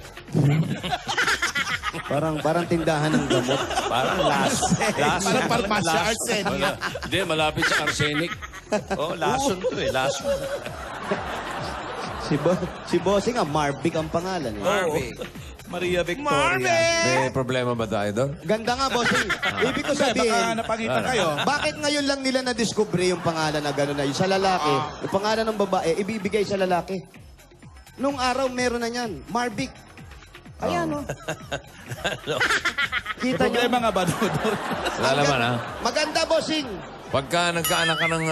[SPEAKER 4] Parang tindahan ng gamot.
[SPEAKER 6] Parang last.
[SPEAKER 2] Parang Parmasya Arsenia.
[SPEAKER 1] Hindi, malapit sa arsenic.
[SPEAKER 6] Oh, lason to eh. Lason.
[SPEAKER 4] Si Bossing, Marvic ang pangalan. Eh.
[SPEAKER 2] Maria Victoria.
[SPEAKER 3] May problema ba tayo doon?
[SPEAKER 4] Ganda nga, Bossing. Ibig ko
[SPEAKER 2] Baka
[SPEAKER 4] sabihin,
[SPEAKER 2] napangitan kayo.
[SPEAKER 4] bakit ngayon lang nila na-discover yung pangalan na gano'n na yun? Sa lalaki, yung pangalan ng babae, ibibigay sa lalaki. Nung araw, meron na yan. Marvic. Ayan, oh.
[SPEAKER 2] May
[SPEAKER 4] Kita nyo.
[SPEAKER 2] problema nga ba doon?
[SPEAKER 3] Wala naman, ha?
[SPEAKER 4] Maganda, Bossing.
[SPEAKER 3] Pagka nagkaanak ka ng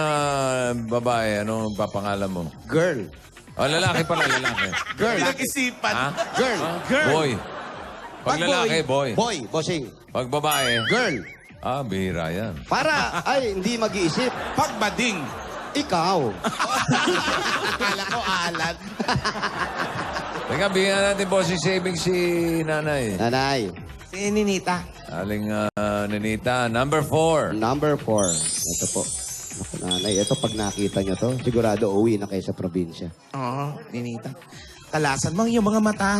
[SPEAKER 3] babae, ano papangalan mo?
[SPEAKER 4] Girl.
[SPEAKER 3] Oh, lalaki pala, lalaki.
[SPEAKER 4] Girl.
[SPEAKER 2] Pinag-isipan.
[SPEAKER 3] Ha?
[SPEAKER 4] Girl.
[SPEAKER 3] Boy. Pag lalaki, boy.
[SPEAKER 4] Boy, Bossing.
[SPEAKER 3] Pag babae,
[SPEAKER 4] Girl.
[SPEAKER 3] bihira yan.
[SPEAKER 4] Para, hindi mag-iisip.
[SPEAKER 2] Pagbading.
[SPEAKER 4] Ikaw.
[SPEAKER 2] Akala ko Alan.
[SPEAKER 3] Teka, bigyan natin bossing savings si nanay.
[SPEAKER 4] Nanay.
[SPEAKER 5] Si Ninita.
[SPEAKER 3] Aling Ninita, number 4.
[SPEAKER 4] Number 4. Ito po. Naku, nanay, ito pag nakita nyo to, sigurado uwi na kayo sa probinsya.
[SPEAKER 5] Oo, Ninita. Kalasan mo yung mga mata.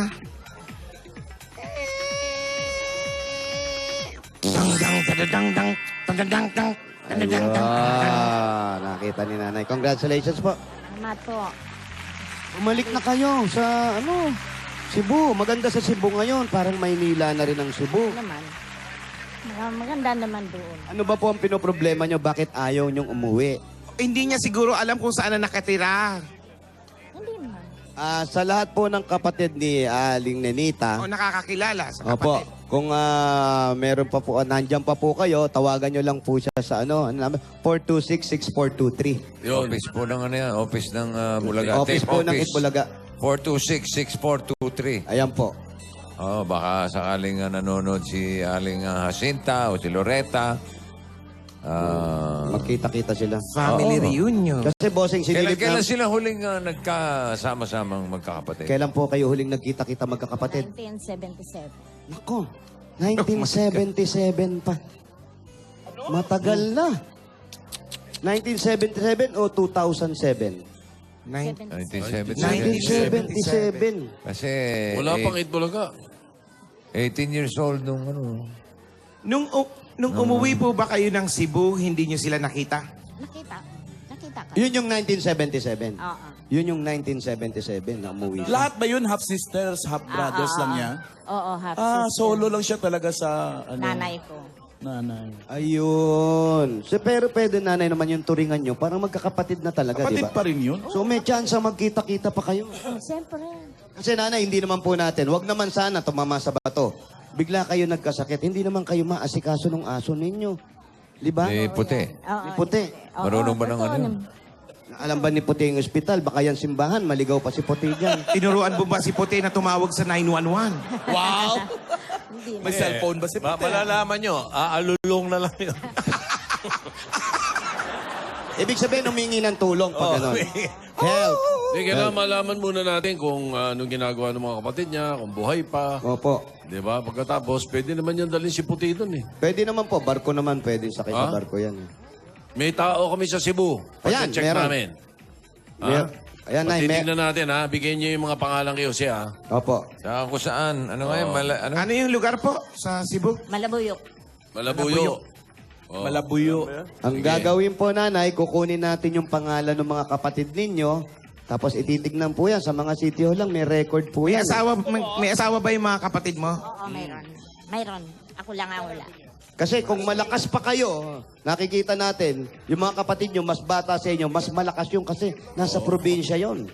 [SPEAKER 4] Nakita ni nanay. Congratulations po.
[SPEAKER 10] Salamat po.
[SPEAKER 4] Umalik na kayo sa, Cebu. Maganda sa Cebu ngayon. Parang Maynila na rin ang Cebu.
[SPEAKER 10] Naman. Maganda naman doon.
[SPEAKER 4] Ano ba po ang pinoproblema nyo? Bakit ayaw nyong umuwi?
[SPEAKER 5] Hindi niya siguro alam kung saan na nakatira.
[SPEAKER 10] Hindi naman.
[SPEAKER 4] Sa lahat po ng kapatid ni Aling Nenita,
[SPEAKER 5] O nakakakilala sa
[SPEAKER 4] opo,
[SPEAKER 5] kapatid.
[SPEAKER 4] kung meron pa po, nandyan pa po kayo, tawagan nyo lang po siya sa number 426-6423.
[SPEAKER 1] Yun.
[SPEAKER 3] Office po ng ano yan, office ng Bulaga.
[SPEAKER 4] Office
[SPEAKER 3] Tape
[SPEAKER 4] po ng
[SPEAKER 3] office.
[SPEAKER 4] Itbulaga.
[SPEAKER 3] 426-6423.
[SPEAKER 4] Ayan po.
[SPEAKER 3] Oh, baka sakaling nanonood si Aling Jacinta o si Loretta.
[SPEAKER 4] Magkita-kita sila.
[SPEAKER 5] Family
[SPEAKER 3] Oo.
[SPEAKER 5] reunion.
[SPEAKER 4] Kasi bossing, sinilip
[SPEAKER 3] Kailan
[SPEAKER 4] na...
[SPEAKER 3] sila huling nagkasama-samang magkakapatid?
[SPEAKER 4] Kailan po kayo huling nagkita-kita magkakapatid?
[SPEAKER 10] 1977.
[SPEAKER 4] Nako, 1977 pa. Matagal na. 1977 o 2007?
[SPEAKER 3] 1977.
[SPEAKER 4] 1977.
[SPEAKER 3] Kasi
[SPEAKER 1] Wala pang Itbulaga.
[SPEAKER 3] 18 years old nung ano.
[SPEAKER 5] Nung umuwi po ba kayo ng Cebu, hindi niyo sila nakita?
[SPEAKER 10] Nakita ka.
[SPEAKER 4] Yun yung 1977.
[SPEAKER 10] Oo.
[SPEAKER 4] Yun yung 1977 na umuwi siya.
[SPEAKER 2] Lahat ba yun half sisters, half brothers lang niya?
[SPEAKER 10] Oo, half
[SPEAKER 2] Solo lang siya talaga sa
[SPEAKER 10] Nanay ko.
[SPEAKER 2] nanay.
[SPEAKER 4] Ayun. Pero pwede nanay naman yung turingan nyo. Parang magkakapatid na talaga, di
[SPEAKER 2] Kapatid
[SPEAKER 4] ba?
[SPEAKER 2] pa rin yun.
[SPEAKER 4] So may chance magkita-kita pa kayo.
[SPEAKER 10] Siyempre.
[SPEAKER 4] Kasi nanay, hindi naman po natin. Wag naman sana tumama sa bato. Bigla kayo nagkasakit. Hindi naman kayo maasikaso ng aso ninyo. Di ba?
[SPEAKER 3] Ni Puti.
[SPEAKER 4] Ni Puti.
[SPEAKER 3] Marunong ba ng ano?
[SPEAKER 4] Alam ba ni Puti yung ospital? Baka yan simbahan. Maligaw pa si Puti dyan.
[SPEAKER 5] Tinuruan mo ba si Puti na tumawag sa 911?
[SPEAKER 2] Wow! May cellphone ba si Puti?
[SPEAKER 6] Malalaman nyo, aalulong na lang yun.
[SPEAKER 4] Ibig sabihin, humingi ng tulong pag gano'n. Help.
[SPEAKER 1] Hindi, kailangan malaman muna natin kung anong ginagawa ng mga kapatid niya, kung buhay pa.
[SPEAKER 4] Opo.
[SPEAKER 1] Di ba? Pagkatapos, pwede naman yan dalhin si Puti doon eh.
[SPEAKER 4] Pwede naman po. Barko naman pwede. Sakay sa
[SPEAKER 1] Ha?
[SPEAKER 4] barko yan.
[SPEAKER 1] May tao kami sa Cebu.
[SPEAKER 4] Ayan,
[SPEAKER 1] Check
[SPEAKER 4] meron.
[SPEAKER 1] namin.
[SPEAKER 4] Ayan, Nay.
[SPEAKER 1] Patitignan natin ha. Bigyan niyo yung mga pangalan kayo siya.
[SPEAKER 4] Opo.
[SPEAKER 3] Saka kung saan. Ano nga yun? Ano?
[SPEAKER 5] Ano yung lugar po sa Cebu?
[SPEAKER 10] Malabuyok.
[SPEAKER 1] Malabuyo.
[SPEAKER 2] Malabuyo.
[SPEAKER 4] Ang gagawin po, nanay, kukunin natin yung pangalan ng mga kapatid ninyo. Tapos ititignan po yan. Sa mga sitio lang, may record po
[SPEAKER 5] May
[SPEAKER 4] yan.
[SPEAKER 5] may asawa ba yung mga kapatid mo?
[SPEAKER 10] Oo, mayroon. Mayroon. Ako lang ang wala.
[SPEAKER 4] Kasi kung malakas pa kayo, nakikita natin, yung mga kapatid nyo, mas bata sa inyo, mas malakas yung kasi nasa probinsya yon.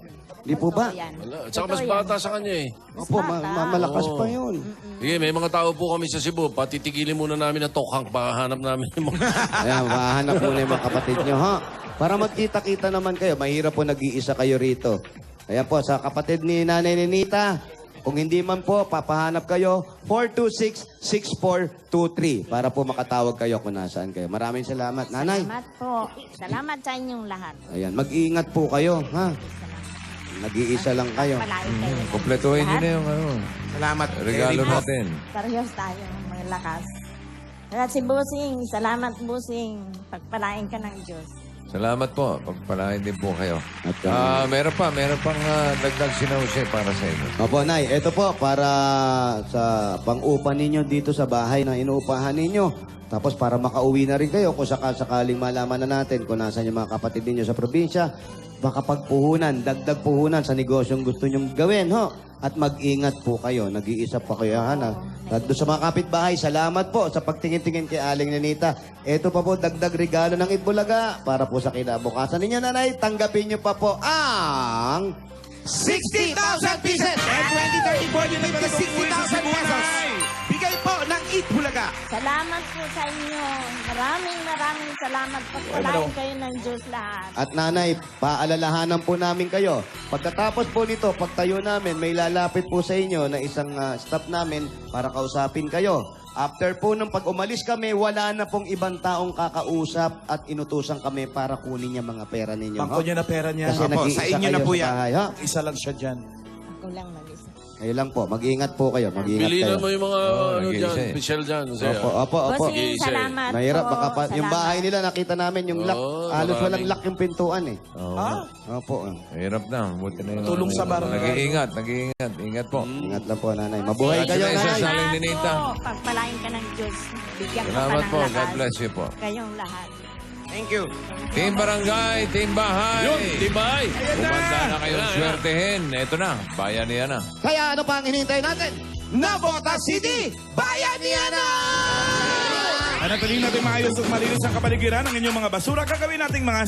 [SPEAKER 4] Di po ba?
[SPEAKER 10] Totoo yan.
[SPEAKER 1] Wala. Tsaka mas bata sa kanya eh.
[SPEAKER 4] Opo, malakas pa yun.
[SPEAKER 1] Sige, may mga tao po kami sa Cebu. Patitigilin muna namin ang tokhang para hanap namin yung mga...
[SPEAKER 4] Ayan, mahanap muna yung mga kapatid nyo, ha? Para magkita-kita naman kayo. Mahirap po nag-iisa kayo rito. Ayan po, sa kapatid ni Nanay Nenita, kung hindi man po, papahanap kayo, 426-6423 para po makatawag kayo kung nasaan kayo. Maraming salamat, Nanay.
[SPEAKER 10] Salamat po. Salamat sa inyong lahat.
[SPEAKER 4] Ayan, mag-iingat po kayo, ha? Nag-iisa lang kayo.
[SPEAKER 10] Palain kayo.
[SPEAKER 3] Kompletuhin nyo na yung ano.
[SPEAKER 5] Salamat.
[SPEAKER 3] Regalo
[SPEAKER 5] Very much.
[SPEAKER 3] natin.
[SPEAKER 10] Parehas tayo, mga lakas. Kaya si Busing, salamat Busing. Pagpalain ka ng Diyos.
[SPEAKER 3] Salamat po. Pagpalain din po kayo.
[SPEAKER 4] At,
[SPEAKER 3] Meron pang dagdag sinause para sa inyo.
[SPEAKER 4] Opo, Nay. Ito po, para sa pang-upa ninyo dito sa bahay na inuupahan ninyo. Tapos para makauwi na rin kayo kung sakaling malaman na natin kung nasaan yung mga kapatid ninyo sa probinsya, makapagpuhunan, dagdag puhunan sa negosyong gusto nyong gawin, ho. At mag-ingat po kayo. Nag-iisa pa kayo, Hana. At doon sa mga kapitbahay, salamat po sa pagtingin-tingin kay Aling Nenita. Ito pa po, dagdag regalo ng Itbulaga para po sa kinabukasan ninyo, Nanay. Tanggapin nyo pa po ang
[SPEAKER 5] 60,000 pieces! And 20, 30, 40, 50, 60,000 pesos! Bigay po ng Itbulaga!
[SPEAKER 10] Salamat po sa inyo. Maraming salamat po. Palain kayo ng Diyos lahat.
[SPEAKER 4] At nanay, paalalahanan po namin kayo. Pagkatapos po nito, pagtayo namin, may lalapit po sa inyo na isang staff namin para kausapin kayo. After po nung pag umalis kami, wala na pong ibang taong kakausap at inutusan kami para kunin yung mga pera ninyo.
[SPEAKER 2] Bangko niya na pera niya.
[SPEAKER 4] Kasi
[SPEAKER 5] Opo,
[SPEAKER 4] nag-iisa
[SPEAKER 5] sa inyo na
[SPEAKER 4] kayo
[SPEAKER 5] po
[SPEAKER 4] sa
[SPEAKER 5] yan.
[SPEAKER 4] bahay, ha?
[SPEAKER 2] Isa lang siya dyan.
[SPEAKER 10] Ako lang mag-isa.
[SPEAKER 4] Kayo lang po, mag-ingat po kayo. Mag-ingat kayo.
[SPEAKER 1] Pilihan mo yung mga ano
[SPEAKER 3] nag-iisa
[SPEAKER 1] dyan,
[SPEAKER 3] eh.
[SPEAKER 1] Michelle dyan. Kasi,
[SPEAKER 4] Opo.
[SPEAKER 10] Bossing,
[SPEAKER 1] Mag-iisa eh.
[SPEAKER 10] salamat
[SPEAKER 4] Mahirap,
[SPEAKER 10] po.
[SPEAKER 4] baka yung
[SPEAKER 10] Salamat.
[SPEAKER 4] bahay nila nakita namin yung lock. Halos
[SPEAKER 1] maraming-
[SPEAKER 4] walang lock yung pintuan eh.
[SPEAKER 3] Oo.
[SPEAKER 4] Opo.
[SPEAKER 3] Hirap na. Buti na yung...
[SPEAKER 2] Tulong sa barangay.
[SPEAKER 3] Nag-iingat. Ingat po.
[SPEAKER 4] Ingat lang po, nanay. Mabuhay kayo,
[SPEAKER 3] Congratulations,
[SPEAKER 4] nanay.
[SPEAKER 3] Aling Nenita.
[SPEAKER 10] Pagpalain ka ng Diyos. Bigyan ka pa
[SPEAKER 3] Salamat
[SPEAKER 10] ng
[SPEAKER 3] po.
[SPEAKER 10] lakas.
[SPEAKER 3] God bless you po.
[SPEAKER 10] Kayong lahat.
[SPEAKER 5] Thank you.
[SPEAKER 3] Team Barangay, Team Bahay.
[SPEAKER 1] Yun, di ba?
[SPEAKER 3] Kumanda na kayong
[SPEAKER 1] Ayan na.
[SPEAKER 3] swertehin. Ito na. Bayanihan na.
[SPEAKER 4] Kaya ano pa ang hinihintay natin?
[SPEAKER 5] Navota City, Bayanihan!
[SPEAKER 2] Anatulin natin maayos at malinis ang kapaligiran ng inyong mga basura. Gagawin nating mga